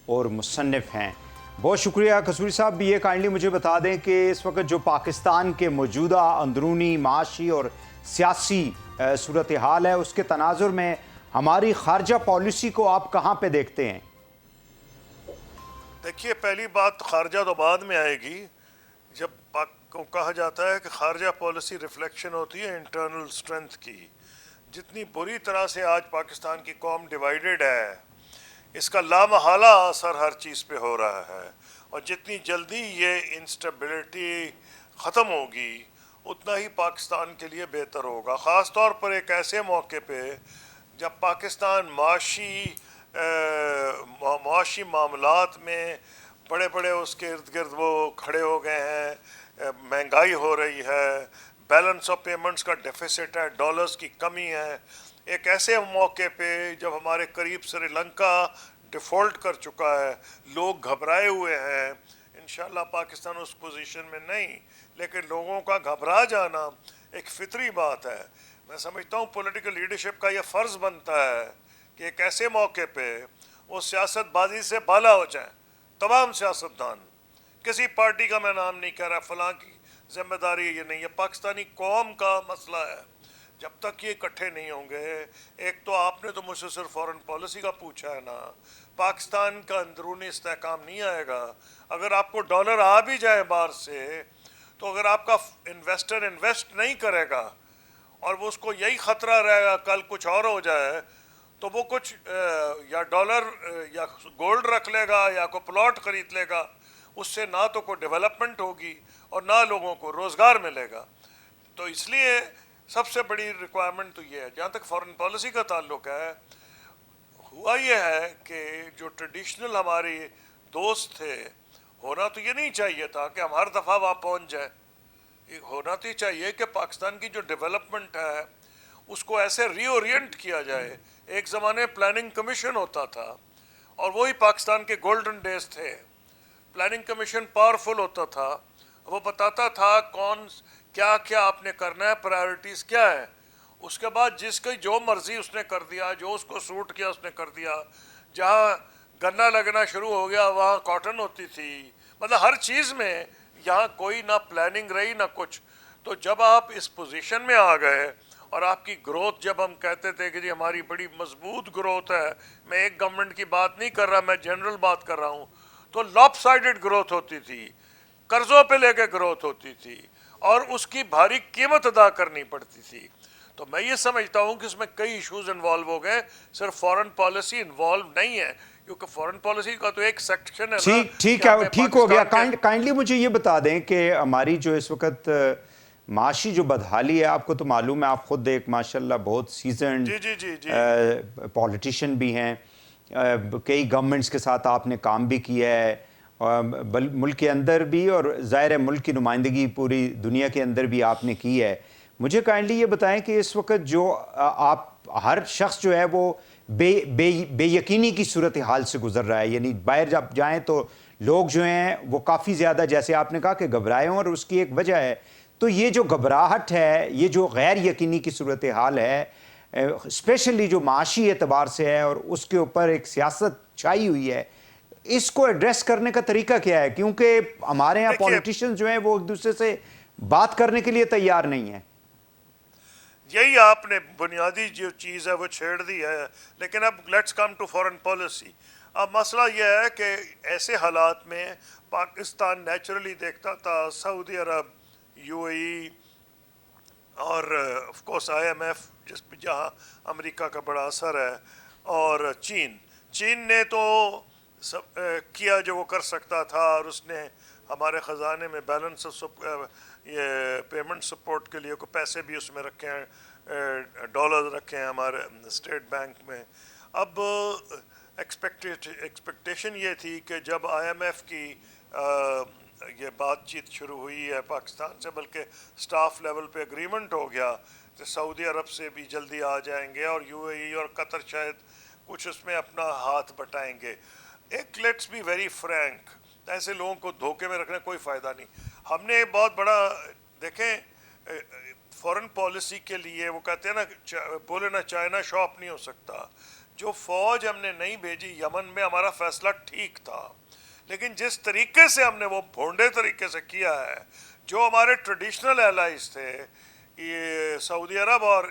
اور مصنف ہیں. بہت شکریہ قصوری صاحب. یہ کائنڈلی مجھے بتا دیں کہ اس وقت جو پاکستان کے موجودہ اندرونی معاشی اور سیاسی صورتحال ہے اس کے تناظر میں ہماری خارجہ پالیسی کو آپ کہاں پہ دیکھتے ہیں؟ دیکھیے, پہلی بات خارجہ تو بعد میں آئے گی. جب کو کہا جاتا ہے کہ خارجہ پالیسی ریفلیکشن ہوتی ہے انٹرنل سٹرنتھ کی. جتنی بری طرح سے آج پاکستان کی قوم ڈیوائیڈڈ ہے اس کا لامحالہ اثر ہر چیز پہ ہو رہا ہے, اور جتنی جلدی یہ انسٹیبلٹی ختم ہوگی اتنا ہی پاکستان کے لیے بہتر ہوگا. خاص طور پر ایک ایسے موقع پہ جب پاکستان معاشی معاملات میں بڑے بڑے اس کے ارد گرد وہ کھڑے ہو گئے ہیں, مہنگائی ہو رہی ہے, بیلنس آف پیمنٹس کا ڈیفیسٹ ہے, ڈالرز کی کمی ہے. ایک ایسے موقع پہ جب ہمارے قریب سری لنکا ڈیفالٹ کر چکا ہے, لوگ گھبرائے ہوئے ہیں. انشاءاللہ پاکستان اس پوزیشن میں نہیں, لیکن لوگوں کا گھبرا جانا ایک فطری بات ہے. میں سمجھتا ہوں پولیٹیکل لیڈرشپ کا یہ فرض بنتا ہے کہ ایک ایسے موقع پہ وہ سیاست بازی سے بالا ہو جائیں. تمام سیاستدان, کسی پارٹی کا میں نام نہیں کہہ رہا, فلاں کی ذمہ داری یہ نہیں ہے, پاکستانی قوم کا مسئلہ ہے. جب تک یہ اکٹھے نہیں ہوں گے, ایک تو آپ نے تو مجھ سے صرف فورن پالیسی کا پوچھا ہے نا, پاکستان کا اندرونی استحکام نہیں آئے گا. اگر آپ کو ڈالر آ بھی جائے باہر سے تو اگر آپ کا انویسٹر انویسٹ نہیں کرے گا اور وہ اس کو یہی خطرہ رہے گا کل کچھ اور ہو جائے تو وہ کچھ یا ڈالر یا گولڈ رکھ لے گا یا کوئی پلاٹ خرید لے گا. اس سے نہ تو کوئی ڈیولپمنٹ ہوگی اور نہ لوگوں کو روزگار ملے گا. تو اس لیے سب سے بڑی ریکوائرمنٹ تو یہ ہے. جہاں تک فارن پالیسی کا تعلق ہے, ہوا یہ ہے کہ جو ٹریڈیشنل ہماری دوست تھے, ہونا تو یہ نہیں چاہیے تھا کہ ہم ہر دفعہ وہاں پہنچ جائیں. ہونا تو یہ چاہیے کہ پاکستان کی جو ڈیولپمنٹ ہے اس کو ایسے ری اورینٹ کیا جائے. ایک زمانے پلاننگ کمیشن ہوتا تھا اور وہی پاکستان کے گولڈن ڈیز تھے. پلاننگ کمیشن پاورفل ہوتا تھا, وہ بتاتا تھا کون کیا کیا آپ نے کرنا ہے, پرائیورٹیز کیا ہے, اس کے بعد جس کی جو مرضی اس نے کر دیا, جو اس کو سوٹ کیا اس نے کر دیا. جہاں گنا لگنا شروع ہو گیا وہاں کاٹن ہوتی تھی. مطلب ہر چیز میں یہاں کوئی نہ پلاننگ رہی نہ کچھ. تو جب آپ اس پوزیشن میں آ گئے اور آپ کی گروتھ, جب ہم کہتے تھے کہ جی ہماری بڑی مضبوط گروتھ ہے, میں ایک گورنمنٹ کی بات نہیں کر رہا, میں جنرل بات کر رہا ہوں, تو لاپ سائڈڈ گروتھ ہوتی تھی, قرضوں پہ لے کے گروتھ ہوتی تھی اور اس کی بھاری قیمت ادا کرنی پڑتی تھی. تو میں یہ سمجھتا ہوں کہ اس میں کئی ایشوز انوالو ہو گئے, صرف فارن پالیسی انوالو نہیں ہے, کیونکہ فارن پالیسی کا تو ایک سیکشن ہے نا. ٹھیک ہو گیا. کائنڈلی مجھے یہ بتا دیں کہ ہماری جو اس وقت معاشی جو بدحالی ہے, آپ کو تو معلوم ہے, آپ خود ایک ماشاءاللہ بہت سیزنڈ پولیٹیشین بھی ہیں, کئی گورنمنٹس کے ساتھ آپ نے کام بھی کیا ہے, ملک کے اندر بھی, اور ظاہر ہے ملک کی نمائندگی پوری دنیا کے اندر بھی آپ نے کی ہے. مجھے کائنڈلی یہ بتائیں کہ اس وقت جو آپ ہر شخص جو ہے وہ بے یقینی کی صورتحال سے گزر رہا ہے, یعنی باہر جب جائیں تو لوگ جو ہیں وہ کافی زیادہ, جیسے آپ نے کہا کہ گھبرائے ہوں, اور اس کی ایک وجہ ہے. تو یہ جو گھبراہٹ ہے, یہ جو غیر یقینی کی صورتحال ہے, اسپیشلی جو معاشی اعتبار سے ہے اور اس کے اوپر ایک سیاست چھائی ہوئی ہے, اس کو ایڈریس کرنے کا طریقہ کیا ہے؟ کیونکہ ہمارے یہاں پولیٹیشین جو ہیں وہ ایک دوسرے سے بات کرنے کے لیے تیار نہیں ہیں. یہی آپ نے بنیادی جو چیز ہے وہ چھیڑ دی ہے. لیکن اب let's come to foreign policy. اب مسئلہ یہ ہے کہ ایسے حالات میں پاکستان نیچرلی دیکھتا تھا سعودی عرب, یو اے ای اور of course I M F جس پہ جہاں امریکہ کا بڑا اثر ہے, اور چین نے تو کیا جو وہ کر سکتا تھا, اور اس نے ہمارے خزانے میں بیلنس یہ پیمنٹ سپورٹ کے لیے کو پیسے بھی اس میں رکھے ہیں, ڈالر رکھے ہیں ہمارے اسٹیٹ بینک میں. اب ایکسپیکٹیشن یہ تھی کہ جب آئی ایم ایف کی یہ بات چیت شروع ہوئی ہے پاکستان سے, بلکہ سٹاف لیول پہ اگریمنٹ ہو گیا, تو سعودی عرب سے بھی جلدی آ جائیں گے, اور یو اے ای اور قطر شاید کچھ اس میں اپنا ہاتھ بٹائیں گے. ایک لیٹس بی ویری فرینک, ایسے لوگوں کو دھوکے میں رکھنے کوئی فائدہ نہیں. ہم نے بہت بڑا دیکھیں فورن پالیسی کے لیے وہ کہتے ہیں نا, بولے نا چائنا شاپ نہیں ہو سکتا. جو فوج ہم نے نہیں بھیجی یمن میں, ہمارا فیصلہ ٹھیک تھا, لیکن جس طریقے سے ہم نے وہ بھونڈے طریقے سے کیا ہے, جو ہمارے ٹریڈیشنل الائز تھے یہ سعودی عرب اور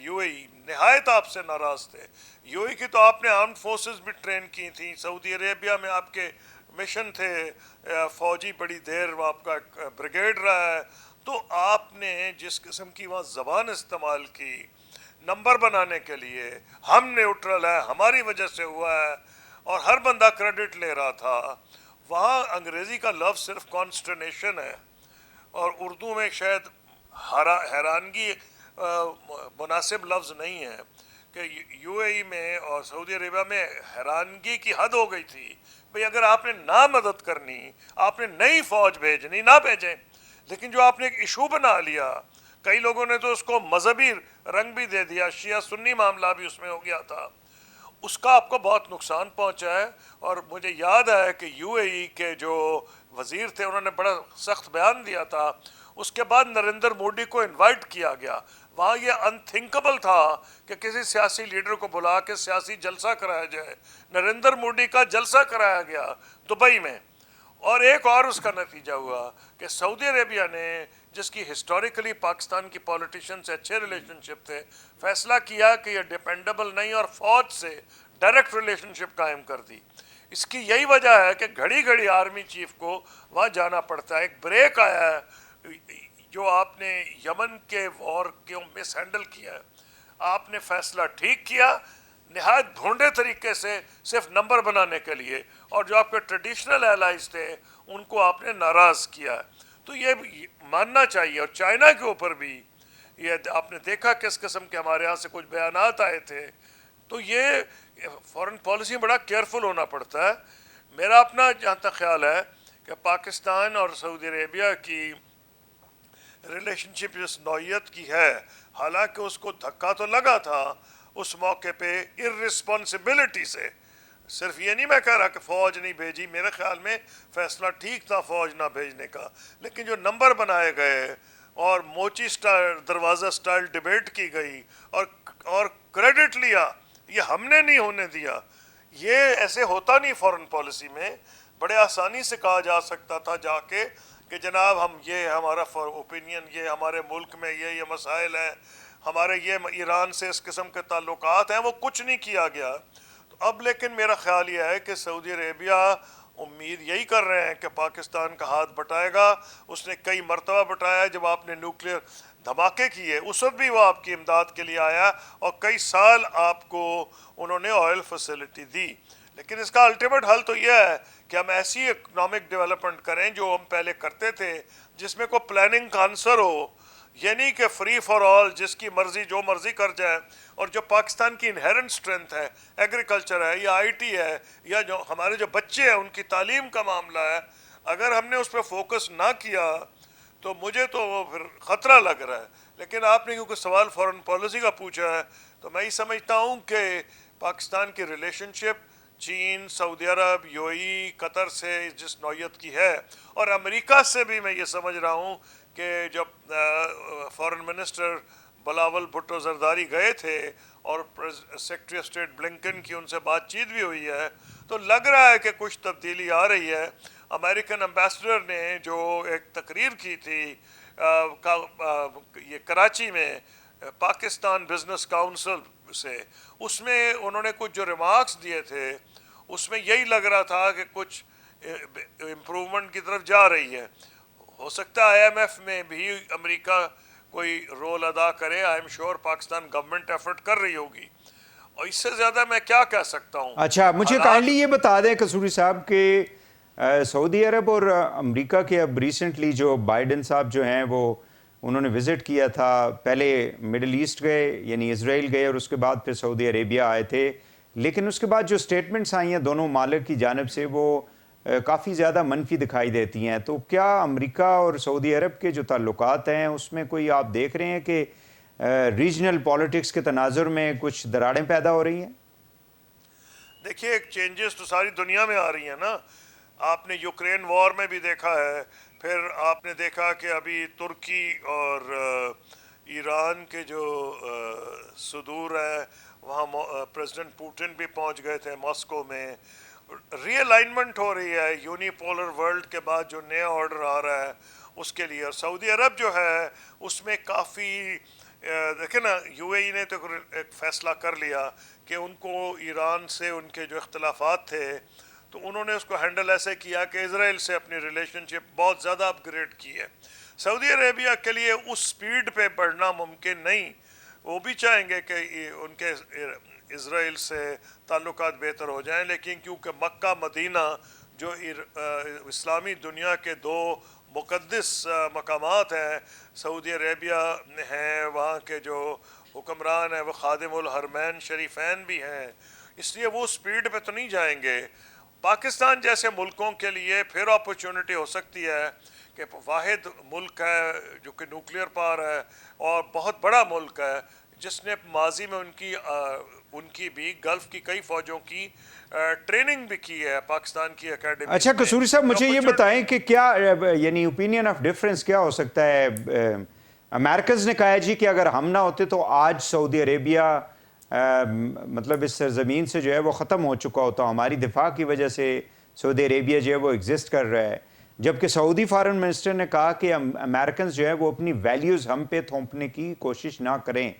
یو اے ای نہایت آپ سے ناراض تھے. یو اے ای کی تو آپ نے آرمڈ فورسز بھی ٹرین کی تھیں, سعودی عربیہ میں آپ کے مشن تھے فوجی, بڑی دیر آپ کا بریگیڈ رہا ہے. تو آپ نے جس قسم کی وہاں زبان استعمال کی نمبر بنانے کے لیے, ہم نیوٹرل ہے, ہماری وجہ سے ہوا ہے, اور ہر بندہ کریڈٹ لے رہا تھا. وہاں انگریزی کا لفظ صرف کانسٹرنیشن ہے, اور اردو میں شاید حیرانگی مناسب لفظ نہیں ہے, کہ یو اے ای میں اور سعودی عربیہ میں حیرانگی کی حد ہو گئی تھی. بھئی اگر آپ نے نہ مدد کرنی, آپ نے نئی فوج بھیجنی, نہ بھیجیں. لیکن جو آپ نے ایک ایشو بنا لیا, کئی لوگوں نے تو اس کو مذہبی رنگ بھی دے دیا, شیعہ سنی معاملہ بھی اس میں ہو گیا تھا, اس کا آپ کو بہت نقصان پہنچا ہے. اور مجھے یاد ہے کہ یو اے ای کے جو وزیر تھے انہوں نے بڑا سخت بیان دیا تھا. اس کے بعد نریندر مودی کو انوائٹ کیا گیا. وہاں یہ انتھنکبل تھا کہ کسی سیاسی لیڈر کو بلا کے سیاسی جلسہ کرایا جائے. نریندر مودی کا جلسہ کرایا گیا دبئی میں, اور ایک اور اس کا نتیجہ ہوا کہ سعودی عربیہ نے, جس کی ہسٹوریکلی پاکستان کی پولیٹیشین سے اچھے ریلیشن شپ تھے, فیصلہ کیا کہ یہ ڈیپینڈیبل نہیں, اور فوج سے ڈائریکٹ ریلیشن شپ قائم کر دی. اس کی یہی وجہ ہے کہ گھڑی گھڑی آرمی چیف کو وہاں جانا پڑتا ہے. ایک بریک آیا ہے جو آپ نے یمن کے وار کو مس ہینڈل کیا ہے. آپ نے فیصلہ ٹھیک کیا, نہایت بھونڈے طریقے سے, صرف نمبر بنانے کے لیے, اور جو آپ کے ٹریڈیشنل الائز تھے ان کو آپ نے ناراض کیا. تو یہ ماننا چاہیے. اور چائنا کے اوپر بھی یہ آپ نے دیکھا کس قسم کے ہمارے ہاں سے کچھ بیانات آئے تھے. تو یہ فورن پالیسی بڑا کیئرفل ہونا پڑتا ہے. میرا اپنا جہاں تک خیال ہے کہ پاکستان اور سعودی عربیہ کی ریلیشن شپ اس نوعیت کی ہے, حالانکہ اس کو دھکا تو لگا تھا اس موقع پہ ارسپانسبلٹی سے. صرف یہ نہیں میں کہہ رہا کہ فوج نہیں بھیجی, میرے خیال میں فیصلہ ٹھیک تھا فوج نہ بھیجنے کا, لیکن جو نمبر بنائے گئے اور موچی دروازہ سٹائل ڈیبیٹ کی گئی اور کریڈٹ لیا، یہ ہم نے نہیں ہونے دیا. یہ ایسے ہوتا نہیں فورن پالیسی میں. بڑے آسانی سے کہا جا سکتا تھا جا کے کہ جناب ہم یہ ہمارا اوپینین، یہ ہمارے ملک میں یہ مسائل ہیں، ہمارے یہ ایران سے اس قسم کے تعلقات ہیں. وہ کچھ نہیں کیا گیا. اب لیکن میرا خیال یہ ہے کہ سعودی عربیہ امید یہی کر رہے ہیں کہ پاکستان کا ہاتھ بٹائے گا. اس نے کئی مرتبہ بٹایا. جب آپ نے نیوکلیئر دھماکے کیے اس وقت بھی وہ آپ کی امداد کے لیے آیا اور کئی سال آپ کو انہوں نے آئل فیسلٹی دی. لیکن اس کا الٹیمیٹ حل تو یہ ہے کہ ہم ایسی اکنامک ڈیولپمنٹ کریں جو ہم پہلے کرتے تھے، جس میں کوئی پلاننگ کا عنصر ہو. یہ نہیں کہ فری فار آل جس کی مرضی جو مرضی کر جائے. اور جو پاکستان کی انہیرنٹ سٹرینتھ ہے، ایگریکلچر ہے یا آئی ٹی ہے یا جو ہمارے جو بچے ہیں ان کی تعلیم کا معاملہ ہے، اگر ہم نے اس پہ فوکس نہ کیا تو مجھے تو پھر خطرہ لگ رہا ہے. لیکن آپ نے کیونکہ سوال فورن پالیسی کا پوچھا ہے تو میں یہ سمجھتا ہوں کہ پاکستان کی relation ship chain, Saudi Arab, you A ای، قطر سے جس نوعیت کی ہے، اور امریکہ سے بھی میں یہ سمجھ رہا ہوں کہ جب فورن منسٹر بلاول بھٹو زرداری گئے تھے اور سیکرٹری اسٹیٹ بلنکن کی ان سے بات چیت بھی ہوئی ہے، تو لگ رہا ہے کہ کچھ تبدیلی آ رہی ہے. امریکن امبیسڈر نے جو ایک تقریر کی تھی یہ کراچی میں پاکستان بزنس کاؤنسل سے، اس میں انہوں نے کچھ جو ریمارکس دیے تھے اس میں یہی لگ رہا تھا کہ کچھ امپرومنٹ کی طرف جا رہی ہے. ہو سکتا ہے آئی ایم ایف میں بھی امریکہ کوئی رول ادا کرے. I am sure Pakistan government effort کر رہی ہوگی، اور اس سے زیادہ میں کیا کہہ سکتا ہوں. اچھا مجھے کائنڈلی یہ بتا دیں قصوری صاحب کہ سعودی عرب اور امریکہ کے اب ریسنٹلی جو بائیڈن صاحب جو ہیں وہ انہوں نے وزٹ کیا تھا، پہلے مڈل ایسٹ گئے یعنی اسرائیل گئے اور اس کے بعد پھر سعودی عربیہ آئے تھے، لیکن اس کے بعد جو سٹیٹمنٹس آئی ہیں دونوں ممالک کی جانب سے وہ کافی زیادہ منفی دکھائی دیتی ہیں. تو کیا امریکہ اور سعودی عرب کے جو تعلقات ہیں اس میں کوئی آپ دیکھ رہے ہیں کہ ریجنل پالیٹکس کے تناظر میں کچھ دراڑیں پیدا ہو رہی ہیں؟ دیکھیے ایک چینجز تو ساری دنیا میں آ رہی ہیں نا. آپ نے یوکرین وار میں بھی دیکھا ہے، پھر آپ نے دیکھا کہ ابھی ترکی اور ایران کے جو صدور ہے وہاں پریزیڈنٹ پوٹن بھی پہنچ گئے تھے ماسکو میں. ری الائنمنٹ ہو رہی ہے یونی پولر ورلڈ کے بعد جو نیا آرڈر آ رہا ہے اس کے لیے. اور سعودی عرب جو ہے اس میں کافی دیکھیں نا، یو اے ای نے تو ایک فیصلہ کر لیا کہ ان کو ایران سے ان کے جو اختلافات تھے تو انہوں نے اس کو ہینڈل ایسے کیا کہ اسرائیل سے اپنی ریلیشن شپ بہت زیادہ اپ گریڈ کی ہے. سعودی عربیہ کے لیے اس سپیڈ پہ بڑھنا ممکن نہیں. وہ بھی چاہیں گے کہ ان کے اسرائیل سے تعلقات بہتر ہو جائیں، لیکن کیونکہ مکہ مدینہ جو اسلامی دنیا کے دو مقدس مقامات ہیں، سعودی عربیہ ہیں، وہاں کے جو حکمران ہیں وہ خادم الحرمین شریفین بھی ہیں، اس لیے وہ سپیڈ پہ تو نہیں جائیں گے. پاکستان جیسے ملکوں کے لیے پھر اپرچونٹی ہو سکتی ہے کہ واحد ملک ہے جو کہ نیوکلیئر پاور ہے اور بہت بڑا ملک ہے جس نے ماضی میں ان کی بھی گلف کی کئی فوجوں کی ٹریننگ بھی کی ہے پاکستان کی اکیڈمی. اچھا قصوری صاحب مجھے یہ بتائیں کہ کیا یعنی اوپینین آف ڈیفرنس کیا ہو سکتا ہے؟ امریکنز نے کہا ہے جی کہ اگر ہم نہ ہوتے تو آج سعودی عربیہ مطلب اس سرزمین سے جو ہے وہ ختم ہو چکا ہوتا، ہماری دفاع کی وجہ سے سعودی عربیہ جو ہے وہ ایگزسٹ کر رہا ہے. جبکہ سعودی فارن منسٹر نے کہا کہ امریکنز جو ہے وہ اپنی ویلیوز ہم پہ تھوپنے کی کوشش نہ کریں.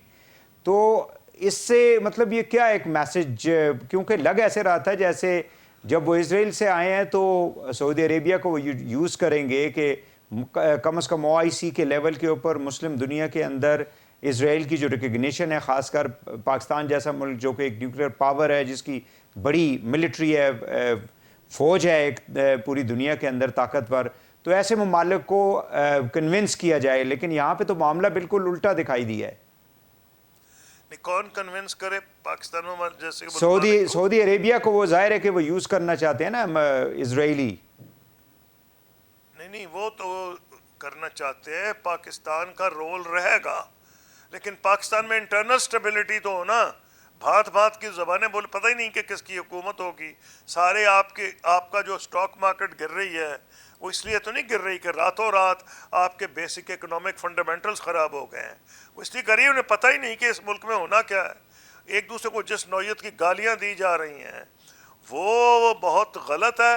تو اس سے مطلب یہ کیا ایک میسج، کیونکہ لگ ایسے رہا تھا جیسے جب وہ اسرائیل سے آئے ہیں تو سعودی عربیہ کو وہ یوز کریں گے کہ کم از کم OIC کے لیول کے اوپر مسلم دنیا کے اندر اسرائیل کی جو ریکگنیشن ہے، خاص کر پاکستان جیسا ملک جو کہ ایک نیوکلیئر پاور ہے، جس کی بڑی ملٹری ہے، فوج ہے ایک پوری دنیا کے اندر طاقتور، تو ایسے ممالک کو کنونس کیا جائے. لیکن یہاں پہ تو معاملہ بالکل الٹا دکھائی دیا ہے. کون کنونس کرے پاکستان میں؟ جیسے سعودی عربیہ کو وہ ظاہر ہے کہ وہ یوز کرنا چاہتے ہیں نا اسرائیلی. نہیں وہ تو کرنا چاہتے ہیں، پاکستان کا رول رہے گا، لیکن پاکستان میں انٹرنل سٹیبلٹی تو ہونا. بھانت بھانت کی زبانیں بول، پتہ ہی نہیں کہ کس کی حکومت ہوگی. سارے آپ کا جو اسٹاک مارکیٹ گر رہی ہے وہ اس لیے تو نہیں گر رہی کہ راتوں رات آپ کے بیسک اکنامک فنڈامنٹلز خراب ہو گئے ہیں. وہ اس لیے کر رہی ہے، انہیں پتہ ہی نہیں کہ اس ملک میں ہونا کیا ہے. ایک دوسرے کو جس نوعیت کی گالیاں دی جا رہی ہیں وہ بہت غلط ہے.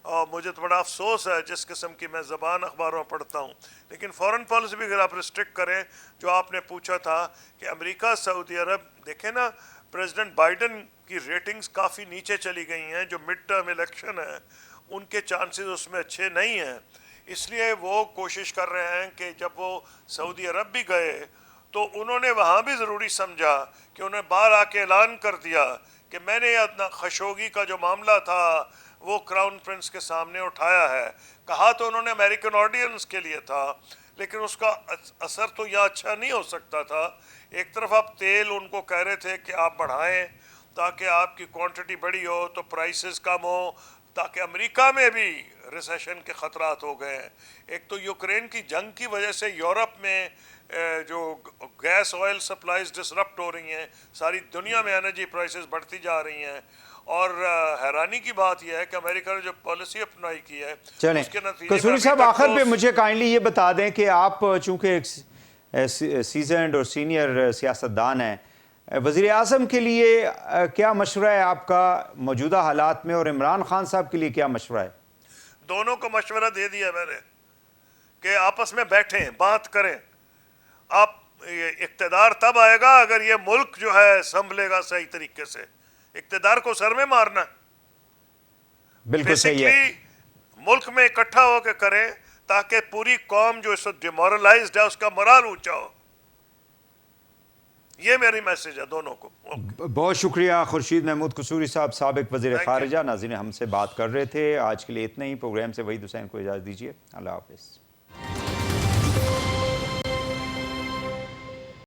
اور مجھے تو بڑا افسوس ہے جس قسم کی میں زبان اخباروں میں پڑھتا ہوں. لیکن فورن پالیسی بھی اگر آپ ریسٹرکٹ کریں، جو آپ نے پوچھا تھا کہ امریکہ سعودی عرب، دیکھیں نا پریزیڈنٹ بائیڈن کی ریٹنگز کافی نیچے چلی گئی ہیں. جو مڈ ٹرم الیکشن ہے ان کے چانسز اس میں اچھے نہیں ہیں. اس لیے وہ کوشش کر رہے ہیں کہ جب وہ سعودی عرب بھی گئے تو انہوں نے وہاں بھی ضروری سمجھا کہ انہیں باہر آ کے اعلان کر دیا کہ میں نے اپنا خشوگی کا جو معاملہ تھا وہ کراؤن پرنس کے سامنے اٹھایا ہے. کہا تو انہوں نے امریکن آڈینس کے لیے تھا، لیکن اس کا اثر تو یہاں اچھا نہیں ہو سکتا تھا. ایک طرف آپ تیل ان کو کہہ رہے تھے کہ آپ بڑھائیں تاکہ آپ کی کوانٹٹی بڑی ہو تو پرائسز کم ہو، تاکہ امریکہ میں بھی ریسیشن کے خطرات ہو گئے ہیں. ایک تو یوکرین کی جنگ کی وجہ سے یورپ میں جو گیس آئل سپلائیز ڈسرپٹ ہو رہی ہیں، ساری دنیا میں انرجی پرائسز بڑھتی جا رہی ہیں. اور حیرانی کی بات یہ ہے کہ امریکہ نے جو پالیسی اپنائی کی ہے چلیں اس کے نتیجے میں قصوری ابھی صاحب، تک آخر تو پہ مجھے کائنڈلی یہ بتا دیں کہ آپ چونکہ ایک سیزنڈ اور سینئر سیاستدان ہیں، وزیر اعظم کے لیے کیا مشورہ ہے آپ کا موجودہ حالات میں، اور عمران خان صاحب کے لیے کیا مشورہ ہے؟ دونوں کو مشورہ دے دیا میں نے کہ آپس میں بیٹھیں، بات کریں. آپ اقتدار تب آئے گا اگر یہ ملک جو ہے سنبھلے گا صحیح طریقے سے. اقتدار کو سر میں مارنا، بالکل صحیح ہے. بیسکلی ملک میں اکٹھا ہو کے کریں تاکہ پوری قوم جو اس وقت ڈیمورلائزڈ ہے اس کا مرال اونچا ہو. یہ میری میسج ہے دونوں کو. بہت شکریہ خورشید محمود قصوری صاحب، سابق وزیر خارجہ. ناظرین ہم سے بات کر رہے تھے. آج کے لیے اتنا ہی. پروگرام سے وحید حسین کو اجازت دیجیے. اللہ حافظ.